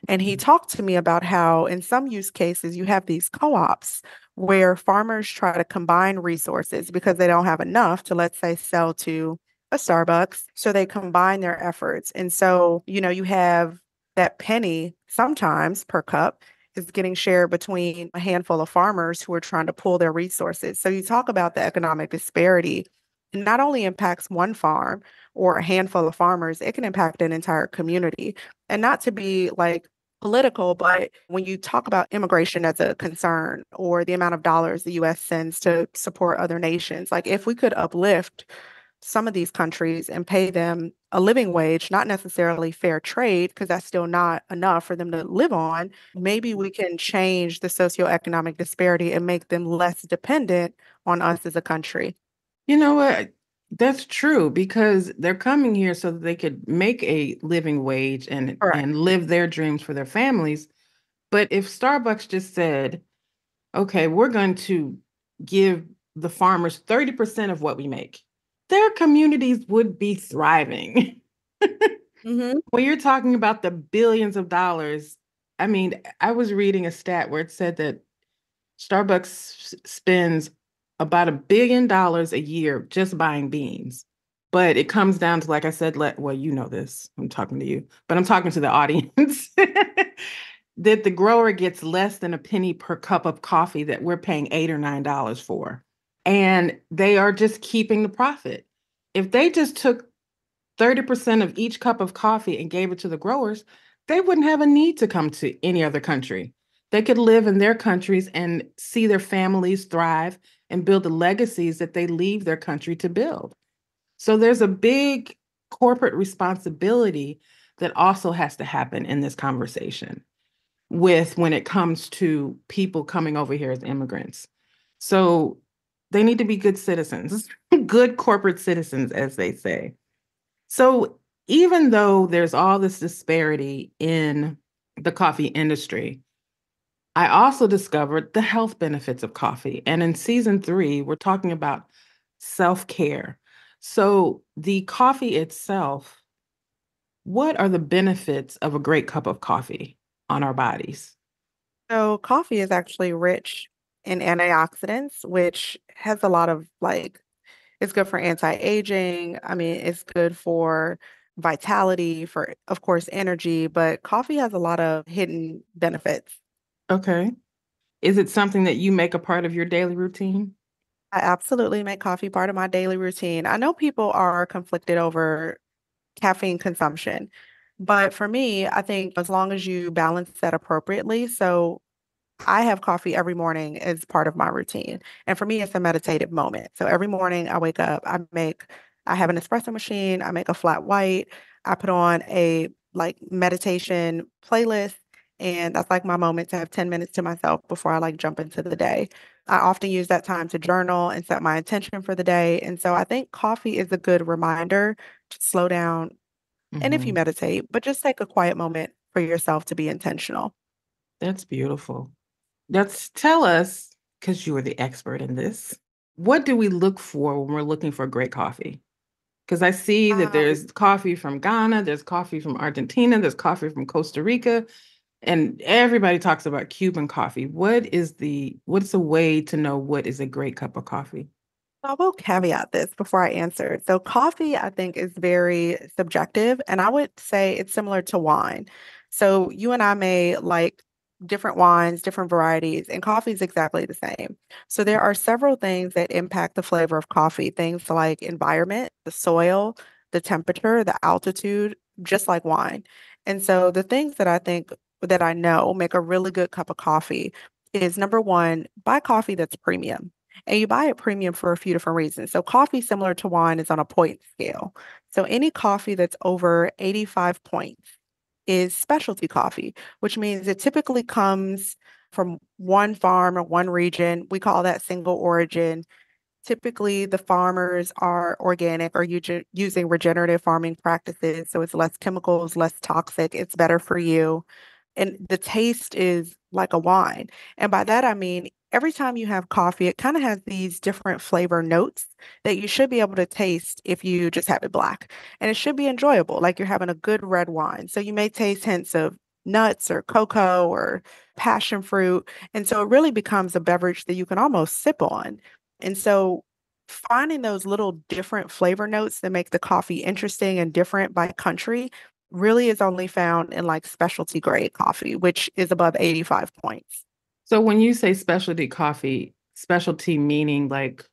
Speaker 4: And he talked to me about how, in some use cases, you have these co ops where farmers try to combine resources because they don't have enough to, let's say, sell to a Starbucks. So they combine their efforts. And so, you have that penny sometimes per cup is getting shared between a handful of farmers who are trying to pool their resources. So you talk about the economic disparity. It not only impacts one farm or a handful of farmers, it can impact an entire community. And not to be like political, but when you talk about immigration as a concern or the amount of dollars the US sends to support other nations, like if we could uplift some of these countries and pay them a living wage, not necessarily fair trade, because that's still not enough for them to live on, maybe we can change the socioeconomic disparity and make them less dependent on us as a country.
Speaker 2: You know what? That's true because they're coming here so that they could make a living wage
Speaker 4: Correct.
Speaker 2: and live their dreams for their families. But if Starbucks just said, okay, we're going to give the farmers 30% of what we make, their communities would be thriving.
Speaker 4: Hmm.
Speaker 2: When you're talking about the billions of dollars, I mean, I was reading a stat where it said that Starbucks spends about $1 billion a year just buying beans. But it comes down to, like I said, well, you know this. I'm talking to you, but I'm talking to the audience. That the grower gets less than a penny per cup of coffee that we're paying $8 or $9 for. And they are just keeping the profit. If they just took 30% of each cup of coffee and gave it to the growers, they wouldn't have a need to come to any other country. They could live in their countries and see their families thrive and build the legacies that they leave their country to build. So there's a big corporate responsibility that also has to happen in this conversation with when it comes to people coming over here as immigrants. So they need to be good citizens, good corporate citizens, as they say. So even though there's all this disparity in the coffee industry, I also discovered the health benefits of coffee. And in season 3, we're talking about self-care. So the coffee itself, what are the benefits of a great cup of coffee on our bodies?
Speaker 4: So coffee is actually rich in antioxidants, which has a lot of like, it's good for anti-aging. I mean, it's good for vitality, for, of course, energy, but coffee has a lot of hidden benefits.
Speaker 2: Okay. Is it something that you make a part of your daily routine?
Speaker 4: I absolutely make coffee part of my daily routine. I know people are conflicted over caffeine consumption, but for me, I think as long as you balance that appropriately, so I have coffee every morning as part of my routine. And for me, it's a meditative moment. So every morning I wake up, I have an espresso machine, I make a flat white, I put on a like meditation playlist, and that's like my moment to have 10 minutes to myself before I like jump into the day. I often use that time to journal and set my intention for the day. And so I think coffee is a good reminder to slow down. And if you
Speaker 2: Hmm.
Speaker 4: meditate, but just take a quiet moment for yourself to be intentional.
Speaker 2: That's beautiful. Let's tell us, because you are the expert in this, what do we look for when we're looking for great coffee? Because I see that
Speaker 4: Um,
Speaker 2: there's coffee from Ghana, there's coffee from Argentina, there's coffee from Costa Rica, and everybody talks about Cuban coffee. What's a way to know what is a great cup of coffee?
Speaker 4: I will caveat this before I answer. So, coffee, I think, is very subjective, and I would say it's similar to wine. So, you and I may like different wines, different varieties, and coffee is exactly the same. So, there are several things that impact the flavor of coffee, things like environment, the soil, the temperature, the altitude, just like wine. And so, the things that I think that I know make a really good cup of coffee is number one, buy coffee that's premium. And you buy it premium for a few different reasons. So coffee, similar to wine, is on a point scale. So any coffee that's over 85 points is specialty coffee, which means it typically comes from one farm or one region. We call that single origin. Typically, the farmers are organic or using regenerative farming practices. So it's less chemicals, less toxic. It's better for you. And the taste is like a wine. And by that, I mean, every time you have coffee, it kind of has these different flavor notes that you should be able to taste if you just have it black. And it should be enjoyable, like you're having a good red wine. So you may taste hints of nuts or cocoa or passion fruit. And so it really becomes a beverage that you can almost sip on. And so finding those little different flavor notes that make the coffee interesting and different by country really is only found in like specialty grade coffee, which is above 85 points.
Speaker 2: So when you say specialty coffee, specialty meaning like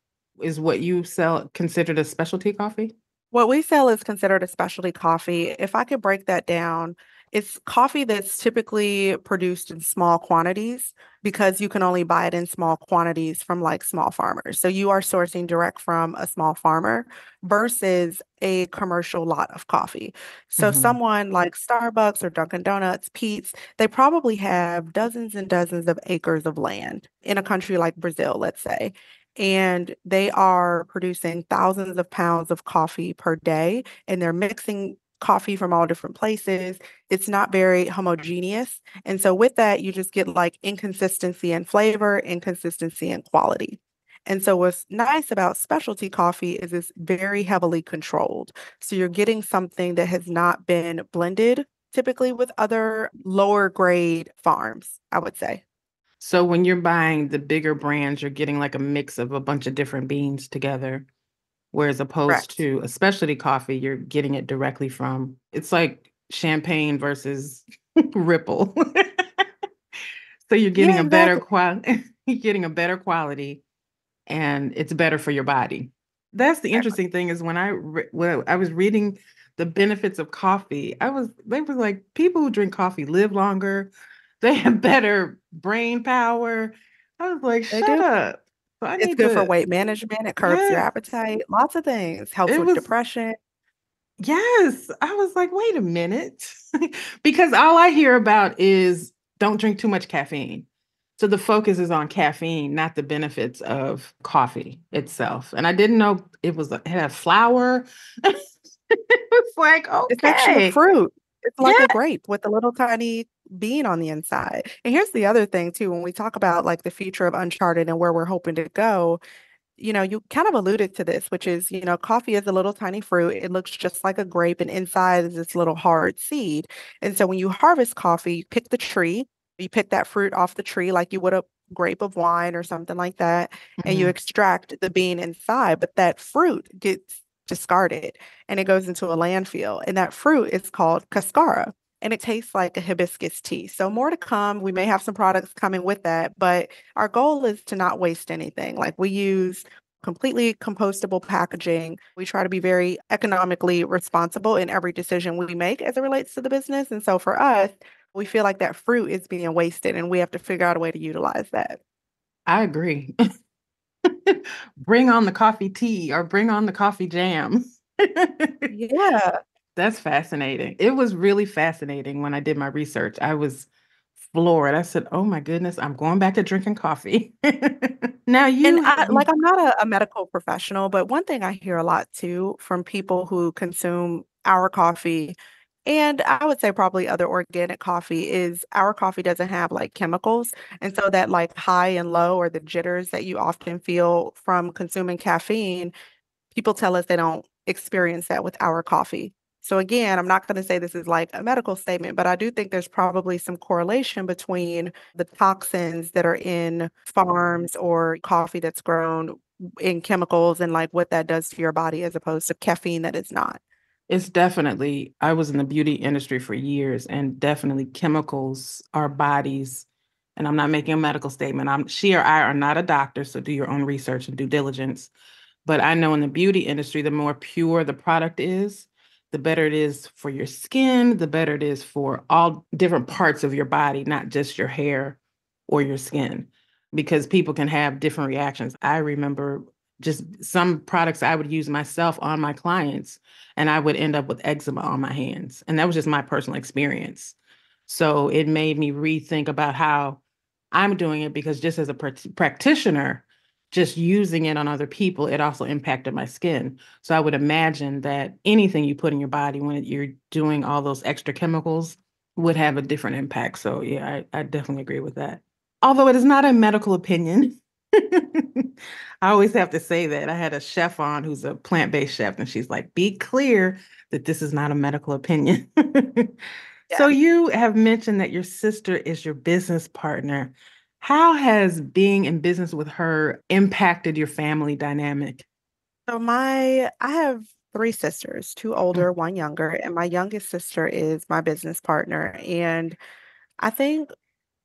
Speaker 2: is what you sell considered a specialty coffee?
Speaker 4: What we sell is considered a specialty coffee. If I could break that down, it's coffee that's typically produced in small quantities because you can only buy it in small quantities from like small farmers. So you are sourcing direct from a small farmer versus a commercial lot of coffee. So
Speaker 2: Hmm.
Speaker 4: someone like Starbucks or Dunkin' Donuts, Pete's, they probably have dozens and dozens of acres of land in a country like Brazil, let's say, and they are producing thousands of pounds of coffee per day, and they're mixing coffee from all different places. It's not very homogeneous. And so with that, you just get like inconsistency in flavor, inconsistency in quality. And so what's nice about specialty coffee is it's very heavily controlled. So you're getting something that has not been blended typically with other lower grade farms, I would say.
Speaker 2: So when you're buying the bigger brands, you're getting like a mix of a bunch of different beans together. Whereas opposed
Speaker 4: Correct.
Speaker 2: to a specialty coffee, you're getting it directly from, it's like champagne versus Ripple. So you're getting
Speaker 4: Yeah,
Speaker 2: a better
Speaker 4: exactly.
Speaker 2: quality, you're getting a better quality and it's better for your body. That's the
Speaker 4: Exactly.
Speaker 2: interesting thing is when I was reading the benefits of coffee, they were like people who drink coffee live longer, they have better brain power. I was like,
Speaker 4: They
Speaker 2: shut
Speaker 4: do.
Speaker 2: up. So I
Speaker 4: It's
Speaker 2: need
Speaker 4: good for
Speaker 2: to,
Speaker 4: weight management. It curbs your
Speaker 2: yes,
Speaker 4: appetite. Lots of things. Helps
Speaker 2: it
Speaker 4: with
Speaker 2: was,
Speaker 4: depression.
Speaker 2: yes. I was like, wait a minute. Because all I hear about is don't drink too much caffeine. So the focus is on caffeine, not the benefits of coffee itself. And I didn't know it had flour. It's like,
Speaker 4: It's actually a
Speaker 2: okay.
Speaker 4: fruit. It's like
Speaker 2: Yeah.
Speaker 4: a grape with a little tiny bean on the inside. And here's the other thing too, when we talk about like the future of Uncharted and where we're hoping to go, you kind of alluded to this, which is, coffee is a little tiny fruit. It looks just like a grape, and inside is this little hard seed. And so when you harvest coffee, you pick the tree, you pick that fruit off the tree like you would a grape of wine or something like that, and you
Speaker 2: Mhm.
Speaker 4: extract the bean inside, but that fruit gets discarded and it goes into a landfill. And that fruit is called cascara. And it tastes like a hibiscus tea. So more to come. We may have some products coming with that, but our goal is to not waste anything. Like we use completely compostable packaging. We try to be very economically responsible in every decision we make as it relates to the business. And so for us, we feel like that fruit is being wasted and we have to figure out a way to utilize that.
Speaker 2: I agree. Bring on the coffee tea or bring on the coffee jam.
Speaker 4: Yeah.
Speaker 2: That's fascinating. It was really fascinating when I did my research. I was floored. I said, "Oh my goodness, I'm going back to drinking coffee." Now
Speaker 4: And
Speaker 2: you
Speaker 4: I
Speaker 2: have,
Speaker 4: like, I'm not a medical professional, but one thing I hear a lot too from people who consume our coffee, and I would say probably other organic coffee, is our coffee doesn't have like chemicals. And so that like high and low or the jitters that you often feel from consuming caffeine, people tell us they don't experience that with our coffee. So again, I'm not going to say this is like a medical statement, but I do think there's probably some correlation between the toxins that are in farms or coffee that's grown in chemicals and like what that does to your body as opposed to caffeine that is not.
Speaker 2: it's definitely, I was in the beauty industry for years, and definitely chemicals, our bodies, and I'm not making a medical statement. She or I are not a doctor, so do your own research and due diligence. But I know in the beauty industry, the more pure the product is, the better it is for your skin, the better it is for all different parts of your body, not just your hair or your skin, because people can have different reactions. I remember just some products I would use myself on my clients, and I would end up with eczema on my hands. And that was just my personal experience. So it made me rethink about how I'm doing it, because just as a practitioner, just using it on other people, it also impacted my skin. So I would imagine that anything you put in your body when you're doing all those extra chemicals would have a different impact. So yeah, I definitely agree with that. Although it is not a medical opinion. I always have to say that. I had a chef on who's a plant-based chef, and she's like, be clear that this is not a medical opinion. So
Speaker 4: Yeah.
Speaker 2: you have mentioned that your sister is your business partner. How has being in business with her impacted your family dynamic?
Speaker 4: So I have three sisters, two older, one younger, and my youngest sister is my business partner. And I think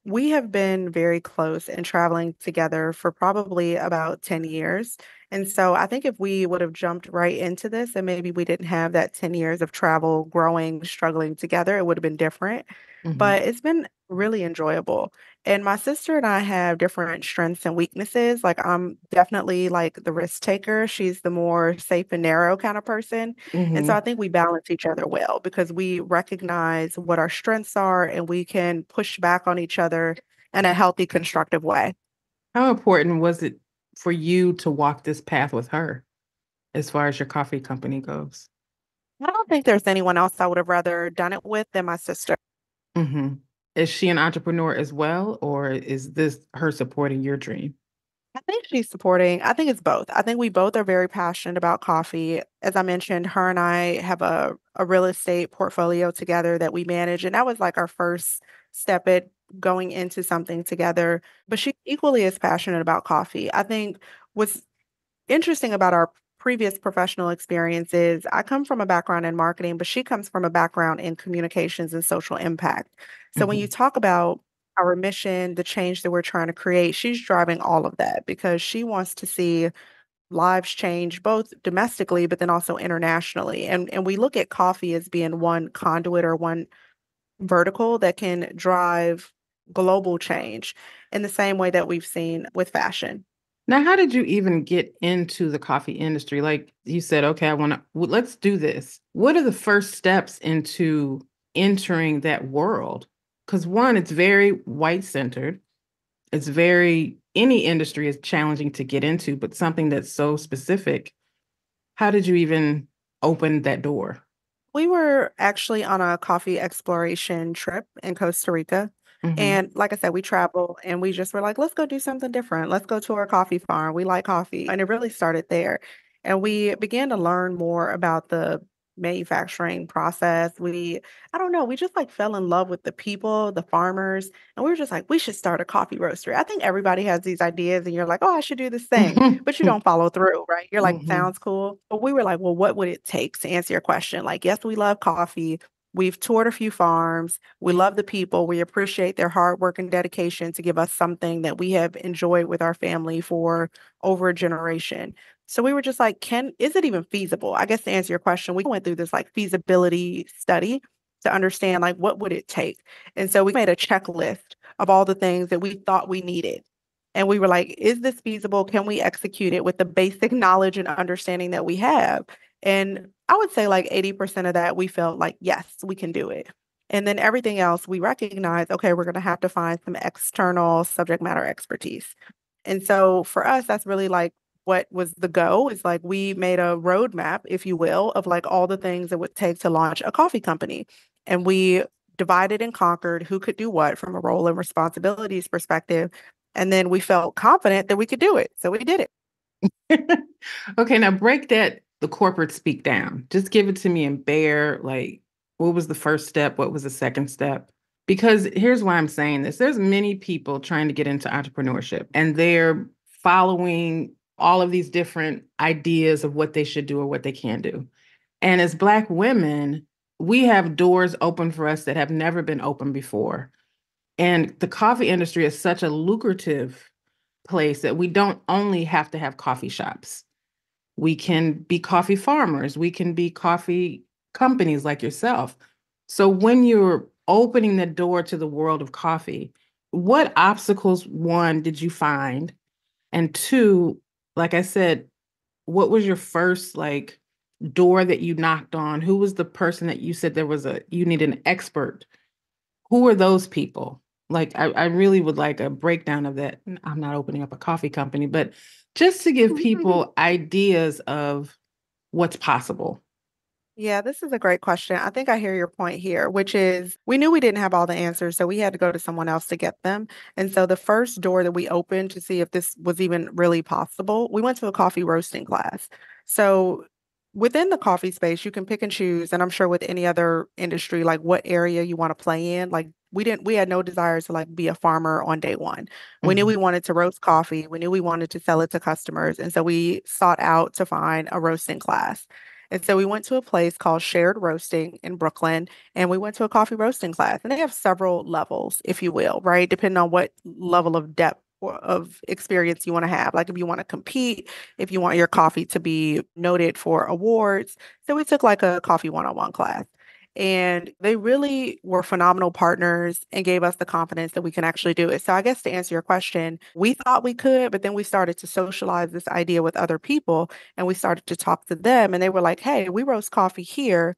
Speaker 4: we have been very close and traveling together for probably about 10 years. And so I think if we would have jumped right into this and maybe we didn't have that 10 years of travel, growing, struggling together, it would have been different.
Speaker 2: Mhm.
Speaker 4: But it's been really enjoyable. And my sister and I have different strengths and weaknesses. Like I'm definitely like the risk taker. She's the more safe and narrow kind of person. And so I
Speaker 2: Mhm.
Speaker 4: think we balance each other well because we recognize what our strengths are and we can push back on each other in a healthy, constructive way.
Speaker 2: How important was it for you to walk this path with her as far as your coffee company goes?
Speaker 4: I don't think there's anyone else I would have rather done it with than my sister.
Speaker 2: Mhm. Is she an entrepreneur as well, or is this her supporting your dream?
Speaker 4: I think she's supporting. I think it's both. I think we both are very passionate about coffee. As I mentioned, her and I have a real estate portfolio together that we manage. And that was like our first step at going into something together. But she's equally as passionate about coffee. I think what's interesting about our previous professional experiences, I come from a background in marketing, but she comes from a background in communications and social impact. So when you
Speaker 2: Mhm.
Speaker 4: talk about our mission, the change that we're trying to create, she's driving all of that because she wants to see lives change both domestically, but then also internationally. And we look at coffee as being one conduit or one vertical that can drive global change in the same way that we've seen with fashion.
Speaker 2: Now, how did you even get into the coffee industry? Like you said, okay, I want to, let's do this. What are the first steps into entering that world? Because one, it's very white centered. It's very, any industry is challenging to get into, but something that's so specific. How did you even open that door?
Speaker 4: We were actually on a coffee exploration trip in Costa Rica.
Speaker 2: Hmm.
Speaker 4: And like I said, we travel and we just were like, let's go do something different. Let's go to our coffee farm. We like coffee. And it really started there. And we began to learn more about the manufacturing process. I don't know, we just like fell in love with the people, the farmers. And we were just like, we should start a coffee roastery. I think everybody has these ideas and you're like, oh, I should do this thing, but you don't follow through, right? You're like,
Speaker 2: Hmm.
Speaker 4: sounds cool. But we were like, well, what would it take to answer your question? Like, yes, we love coffee. We've toured a few farms. We love the people. We appreciate their hard work and dedication to give us something that we have enjoyed with our family for over a generation. So we were just like, is it even feasible? I guess to answer your question, we went through this like feasibility study to understand like what would it take. And so we made a checklist of all the things that we thought we needed. And we were like, is this feasible? Can we execute it with the basic knowledge and understanding that we have? And I would say like 80% of that, we felt like, yes, we can do it. And then everything else, we recognize, okay, we're going to have to find some external subject matter expertise. And so for us, that's really like what was the go is like we made a roadmap, if you will, of like all the things it would take to launch a coffee company. And we divided and conquered who could do what from a role and responsibilities perspective. And then we felt confident that we could do it. So we did it.
Speaker 2: Okay, now break the corporate speak down. Just give it to me in bare, like, what was the first step? What was the second step? Because here's why I'm saying this. There's many people trying to get into entrepreneurship and they're following all of these different ideas of what they should do or what they can do. And as Black women, we have doors open for us that have never been open before. And the coffee industry is such a lucrative place that we don't only have to have coffee shops. We can be coffee farmers. We can be coffee companies like yourself. So when you're opening the door to the world of coffee, what obstacles, one, did you find? And two, like I said, what was your first like door that you knocked on? Who was the person that you said you need an expert? Who are those people? Like, I really would like a breakdown of that. I'm not opening up a coffee company, but just to give people ideas of what's possible.
Speaker 4: Yeah, this is a great question. I think I hear your point here, which is we knew we didn't have all the answers, so we had to go to someone else to get them. And so the first door that we opened to see if this was even really possible, we went to a coffee roasting class. So within the coffee space, you can pick and choose, and I'm sure with any other industry, like what area you want to play in. Like we had no desire to like be a farmer on day one. We knew
Speaker 2: Mhm.
Speaker 4: we wanted to roast coffee. We knew we wanted to sell it to customers. And so we sought out to find a roasting class. And so we went to a place called Shared Roasting in Brooklyn, and we went to a coffee roasting class. And they have several levels, if you will, right? Depending on what level of depth of experience you want to have. Like if you want to compete, if you want your coffee to be noted for awards. So we took like a coffee one-on-one class. And they really were phenomenal partners and gave us the confidence that we can actually do it. So I guess to answer your question, we thought we could, but then we started to socialize this idea with other people and we started to talk to them and they were like, hey, we roast coffee here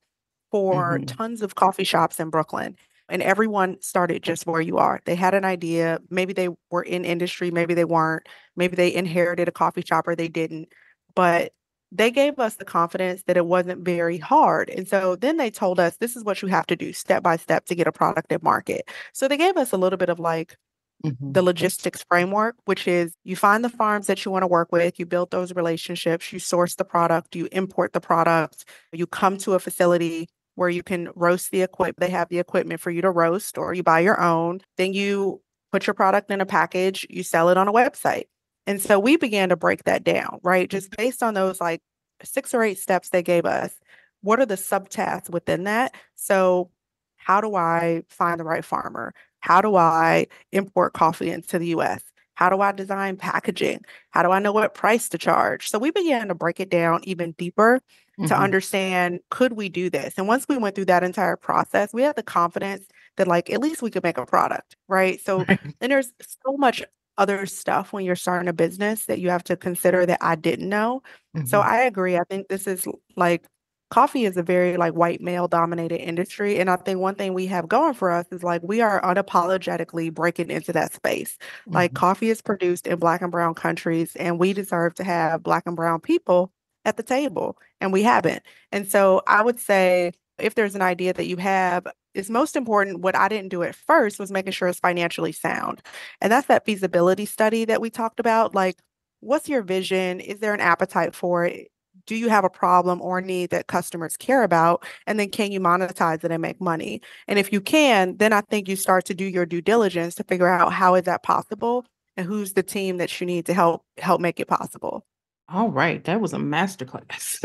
Speaker 4: for
Speaker 2: Mhm.
Speaker 4: tons of coffee shops in Brooklyn. And everyone started just where you are. They had an idea. Maybe they were in industry, maybe they weren't. Maybe they inherited a coffee shop or they didn't. But they gave us the confidence that it wasn't very hard. And so then they told us this is what you have to do step by step to get a product at market. So they gave us a little bit of like the
Speaker 2: Mhm.
Speaker 4: logistics framework, which is you find the farms that you want to work with, you build those relationships, you source the product, you import the product, you come to a facility where you can roast the equipment. They have the equipment for you to roast, or you buy your own. Then you put your product in a package, you sell it on a website. And so we began to break that down, right? Just based on those like 6 or 8 steps they gave us. What are the subtasks within that? So, how do I find the right farmer? How do I import coffee into the US? How do I design packaging? How do I know what price to charge? So we began to break it down even deeper to
Speaker 2: Mhm.
Speaker 4: understand, could we do this? And once we went through that entire process, we had the confidence that like at least we could make a product, right? So
Speaker 2: Right.
Speaker 4: then there's so much other stuff when you're starting a business that you have to consider that I didn't know. So
Speaker 2: Mhm.
Speaker 4: I agree. I think this is like coffee is a very like white male dominated industry. And I think one thing we have going for us is like we are unapologetically breaking into that space. Like
Speaker 2: Mhm.
Speaker 4: coffee is produced in Black and brown countries, and we deserve to have Black and brown people at the table, and we haven't. And so I would say if there's an idea that you have, it's most important. What I didn't do at first was making sure it's financially sound. And that's that feasibility study that we talked about. Like, what's your vision? Is there an appetite for it? Do you have a problem or need that customers care about? And then can you monetize it and make money? And if you can, then I think you start to do your due diligence to figure out how is that possible and who's the team that you need to help make it possible.
Speaker 2: All right. That was a masterclass.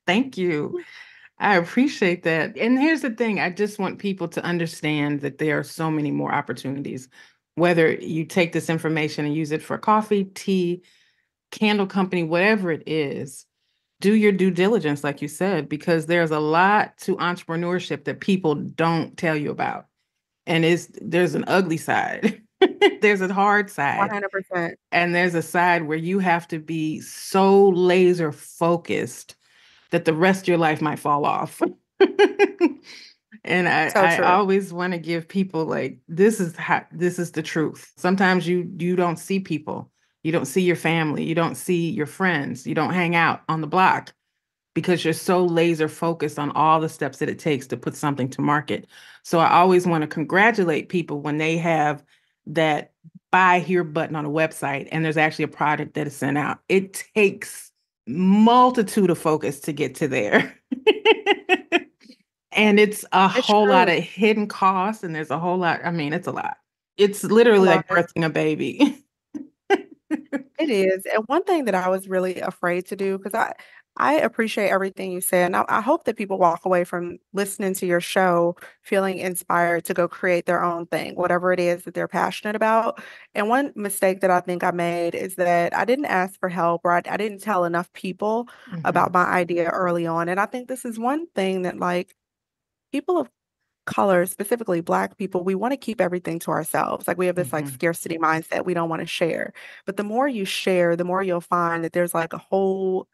Speaker 2: Thank you. I appreciate that. And here's the thing, I just want people to understand that there are so many more opportunities. Whether you take this information and use it for coffee, tea, candle company, whatever it is, do your due diligence, like you said, because there's a lot to entrepreneurship that people don't tell you about. And there's an ugly side, there's a hard side,
Speaker 4: 100%.
Speaker 2: and there's a side where you have to be so laser focused that the rest of your life might fall off. And
Speaker 4: So
Speaker 2: I
Speaker 4: true.
Speaker 2: always want to give people like, this is the truth. Sometimes you don't see people. You don't see your family. You don't see your friends. You don't hang out on the block because you're so laser focused on all the steps that it takes to put something to market. So I always want to congratulate people when they have that buy here button on a website and there's actually a product that is sent out. It takes multitude of focus to get to there. And it's a
Speaker 4: It's
Speaker 2: whole lot
Speaker 4: true.
Speaker 2: of hidden costs, and there's a whole lot. I mean, it's a lot. It's
Speaker 4: A
Speaker 2: literally like
Speaker 4: lot.
Speaker 2: birthing a baby.
Speaker 4: It is. And one thing that I was really afraid to do, because I appreciate everything you said. And I hope that people walk away from listening to your show feeling inspired to go create their own thing, whatever it is that they're passionate about. And one mistake that I think I made is that I didn't ask for help, or I didn't tell enough people about
Speaker 2: Mhm,
Speaker 4: my idea early on. And I think this is one thing that, like, people of color, specifically Black people, we want to keep everything to ourselves. Like, we have this like
Speaker 2: mhm.
Speaker 4: scarcity mindset. We don't want to share. But the more you share, the more you'll find that there's like a whole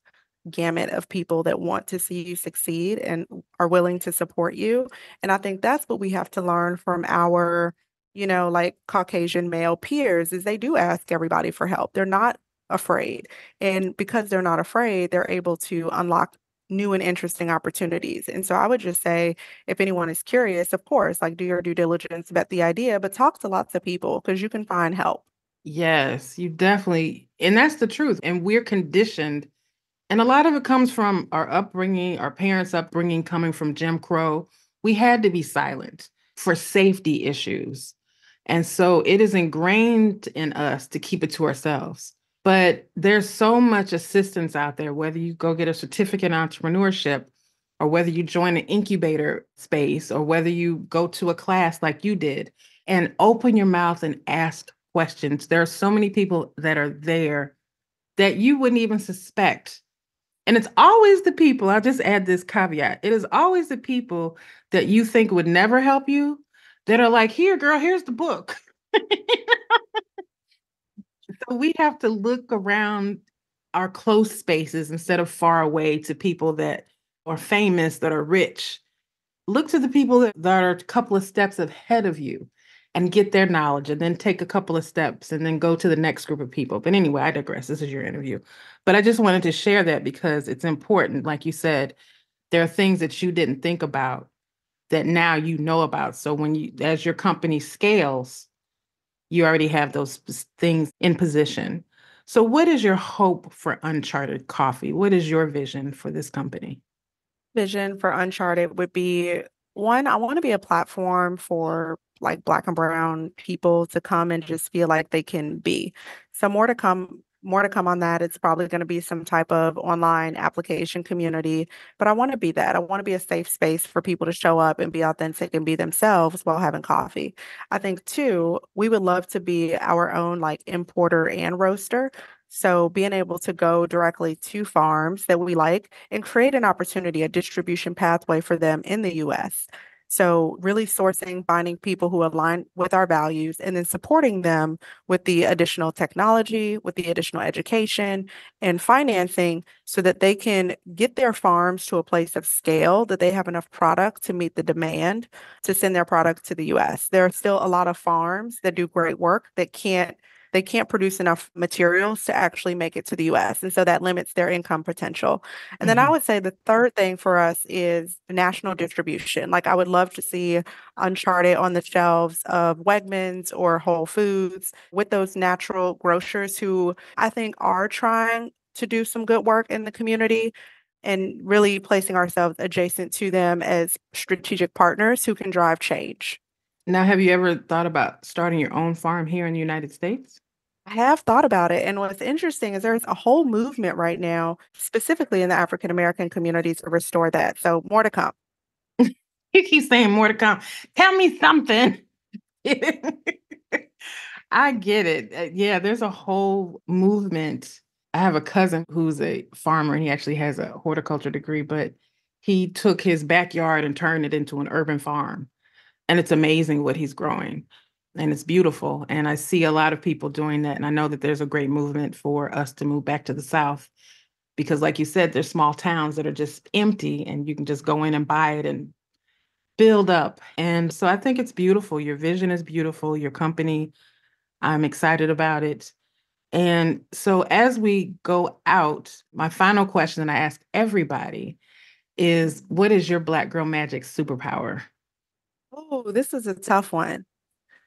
Speaker 4: gamut of people that want to see you succeed and are willing to support you. And I think that's what we have to learn from our, like Caucasian male peers, is they do ask everybody for help. They're not afraid. And because they're not afraid, they're able to unlock new and interesting opportunities. And so I would just say, if anyone is curious, of course, like, do your due diligence, vet the idea, but talk to lots of people because you can find help.
Speaker 2: Yes, you definitely, and that's the truth. And we're conditioned. And a lot of it comes from our upbringing, our parents' upbringing coming from Jim Crow. We had to be silent for safety issues. And so it is ingrained in us to keep it to ourselves. But there's so much assistance out there, whether you go get a certificate in entrepreneurship or whether you join an incubator space or whether you go to a class like you did and open your mouth and ask questions. There are so many people that are there that you wouldn't even suspect, and it's always the people, I'll just add this caveat. It is always the people that you think would never help you that are like, here, girl, here's the book. So we have to look around our close spaces instead of far away to people that are famous, that are rich. Look to the people that are a couple of steps ahead of you and get their knowledge and then take a couple of steps and then go to the next group of people. But anyway, I digress. This is your interview. But I just wanted to share that because it's important. Like you said, there are things that you didn't think about that now you know about. So when you, as your company scales, you already have those things in position. So what is your hope for Uncharted Coffee? What is your vision for this company?
Speaker 4: Vision for Uncharted would be, one, I want to be a platform for like Black and brown people to come and just feel like they can be. So more to come on that. It's probably going to be some type of online application community, but I want to be that. I want to be a safe space for people to show up and be authentic and be themselves while having coffee. I think too, we would love to be our own like importer and roaster. So being able to go directly to farms that we like and create an opportunity, a distribution pathway for them in the US. So really sourcing, finding people who align with our values, and then supporting them with the additional technology, with the additional education and financing so that they can get their farms to a place of scale, that they have enough product to meet the demand to send their product to the US. There are still a lot of farms that do great work that can't produce enough materials to actually make it to the US. And so that limits their income potential. And then I
Speaker 2: Mhm.
Speaker 4: would say the third thing for us is national distribution. Like, I would love to see Uncharted on the shelves of Wegmans or Whole Foods with those natural grocers who I think are trying to do some good work in the community, and really placing ourselves adjacent to them as strategic partners who can drive change.
Speaker 2: Now, have you ever thought about starting your own farm here in the United States?
Speaker 4: I have thought about it. And what's interesting is there's a whole movement right now, specifically in the African American community, to restore that. So more to come.
Speaker 2: You keep saying more to come. Tell me something. I get it. Yeah, there's a whole movement. I have a cousin who's a farmer and he actually has a horticulture degree, but he took his backyard and turned it into an urban farm. And it's amazing what he's growing. And it's beautiful. And I see a lot of people doing that. And I know that there's a great movement for us to move back to the South because, like you said, there's small towns that are just empty and you can just go in and buy it and build up. And so I think it's beautiful. Your vision is beautiful. Your company, I'm excited about it. And so as we go out, my final question that I ask everybody is, what is your Black girl magic superpower?
Speaker 4: Oh, this is a tough one.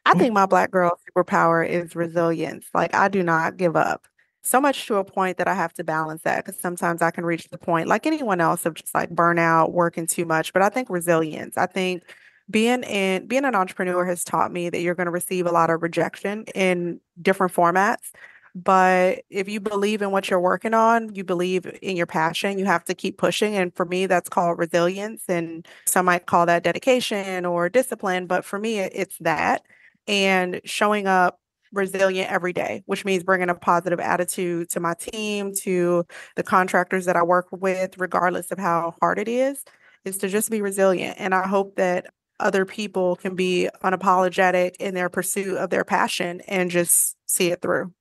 Speaker 4: I think my Black girl superpower is resilience. Like, I do not give up. So much to a point that I have to balance that because sometimes I can reach the point, like anyone else, of just like burnout, working too much. But I think resilience. I think being an entrepreneur has taught me that you're going to receive a lot of rejection in different formats. But if you believe in what you're working on, you believe in your passion, you have to keep pushing. And for me, that's called resilience. And some might call that dedication or discipline. But for me, it's that and showing up resilient every day, which means bringing a positive attitude to my team, to the contractors that I work with, regardless of how hard it is to just be resilient. And I hope that other people can be unapologetic in their pursuit of their passion and just see it through.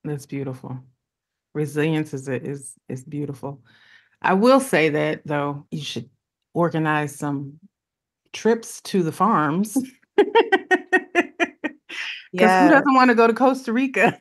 Speaker 2: That's beautiful. Resilience is beautiful. I will say that though, you should organize some trips to the farms. Because who
Speaker 4: Yeah.
Speaker 2: doesn't want to go to Costa Rica?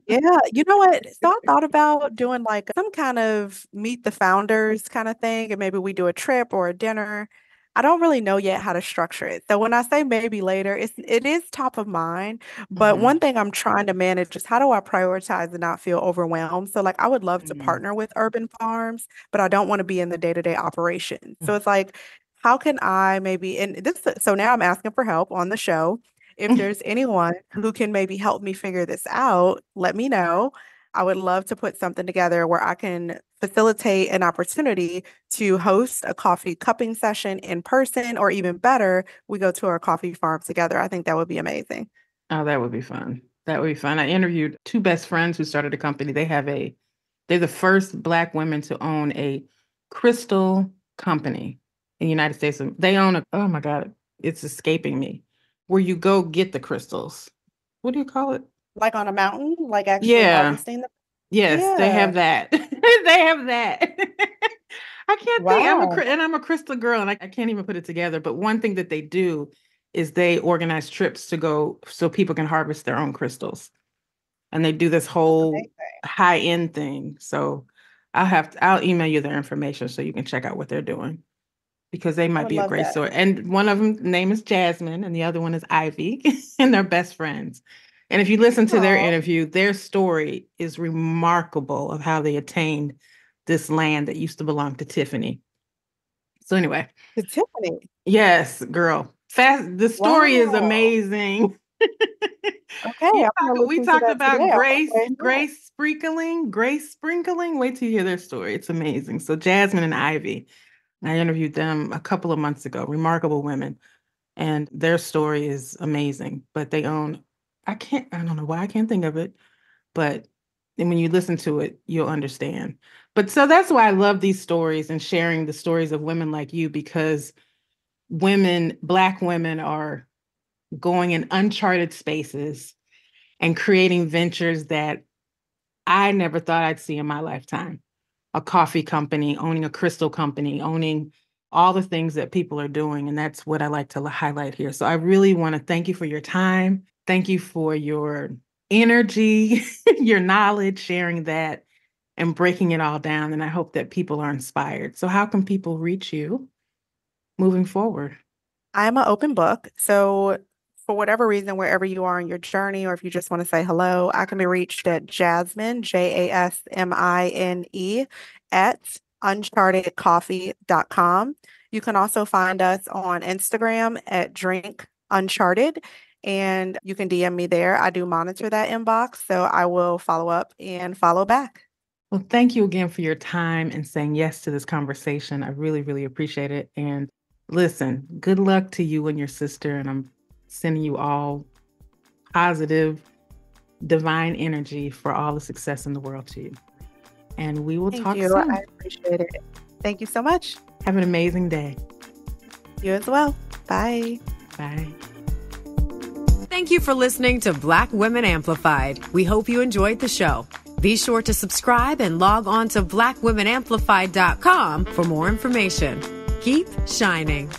Speaker 4: Yeah, you know what? So I thought about doing like some kind of meet the founders kind of thing, and maybe we do a trip or a dinner. I don't really know yet how to structure it. So when I say maybe later, it is top of mind. But
Speaker 2: Mhm.
Speaker 4: one thing I'm trying to manage is how do I prioritize and not feel overwhelmed? So like I would love to
Speaker 2: Mhm.
Speaker 4: partner with urban farms, but I don't want to be in the day-to-day operations. So it's like, how can I maybe, and this, so now I'm asking for help on the show. If there's anyone who can maybe help me figure this out, let me know. I would love to put something together where I can facilitate an opportunity to host a coffee cupping session in person, or even better, we go to our coffee farm together. I think that would be amazing.
Speaker 2: Oh, that would be fun. That would be fun. I interviewed two best friends who started a company. They're the first Black women to own a crystal company in the United States. They own oh my God, it's escaping me, where you go get the crystals. What do you call it?
Speaker 4: Like on a mountain, like actually
Speaker 2: Yeah.
Speaker 4: harvesting them.
Speaker 2: Yes, they
Speaker 4: Yeah.
Speaker 2: have that. They have that. I can't think.
Speaker 4: Wow.
Speaker 2: And I'm a crystal girl, and I can't even put it together. But one thing that they do is they organize trips to go so people can harvest their own crystals, and they do this
Speaker 4: That's
Speaker 2: whole
Speaker 4: amazing.
Speaker 2: high end thing. So I'll email you their information so you can check out what they're doing because they
Speaker 4: I
Speaker 2: might
Speaker 4: would
Speaker 2: be a
Speaker 4: love
Speaker 2: great
Speaker 4: that.
Speaker 2: story. And one of them name is Jasmine, and the other one is Ivy, and they're best friends. And if you listen to their
Speaker 4: Oh,
Speaker 2: interview, their story is remarkable of how they attained this land that used to belong to Tiffany. So anyway,
Speaker 4: to Tiffany.
Speaker 2: yes, girl. Fast. The story is
Speaker 4: Wow.
Speaker 2: amazing.
Speaker 4: Okay, I'm gonna
Speaker 2: We
Speaker 4: listen to
Speaker 2: talked
Speaker 4: that
Speaker 2: about
Speaker 4: today. I'm gonna play it.
Speaker 2: grace sprinkling. Wait till you hear their story. It's amazing. So Jasmine and Ivy, I interviewed them a couple of months ago. Remarkable women, and their story is amazing. But they own, I don't know why I can't think of it, but and when you listen to it, you'll understand. But so that's why I love these stories and sharing the stories of women like you, because Black women are going in uncharted spaces and creating ventures that I never thought I'd see in my lifetime. A coffee company, owning a crystal company, owning all the things that people are doing. And that's what I like to highlight here. So I really want to thank you for your time. Thank you for your energy, your knowledge, sharing that and breaking it all down. And I hope that people are inspired. So how can people reach you moving forward?
Speaker 4: I'm an open book. So for whatever reason, wherever you are in your journey, or if you just want to say hello, I can be reached at Jasmine, Jasmine, at unchartedcoffee.com. You can also find us on Instagram at Drink Uncharted, and you can DM me there. I do monitor that inbox, so I will follow up and follow back.
Speaker 2: Well, thank you again for your time and saying yes to this conversation. I really, really appreciate it. And listen, good luck to you and your sister. And I'm sending you all positive, divine energy for all the success in the world to you. And we will
Speaker 4: Thank
Speaker 2: talk
Speaker 4: you.
Speaker 2: soon.
Speaker 4: I appreciate it. Thank you so much.
Speaker 2: Have an amazing day.
Speaker 4: You as well. Bye.
Speaker 2: Bye.
Speaker 3: Thank you for listening to Black Women Amplified. We hope you enjoyed the show. Be sure to subscribe and log on to blackwomenamplified.com for more information. Keep shining.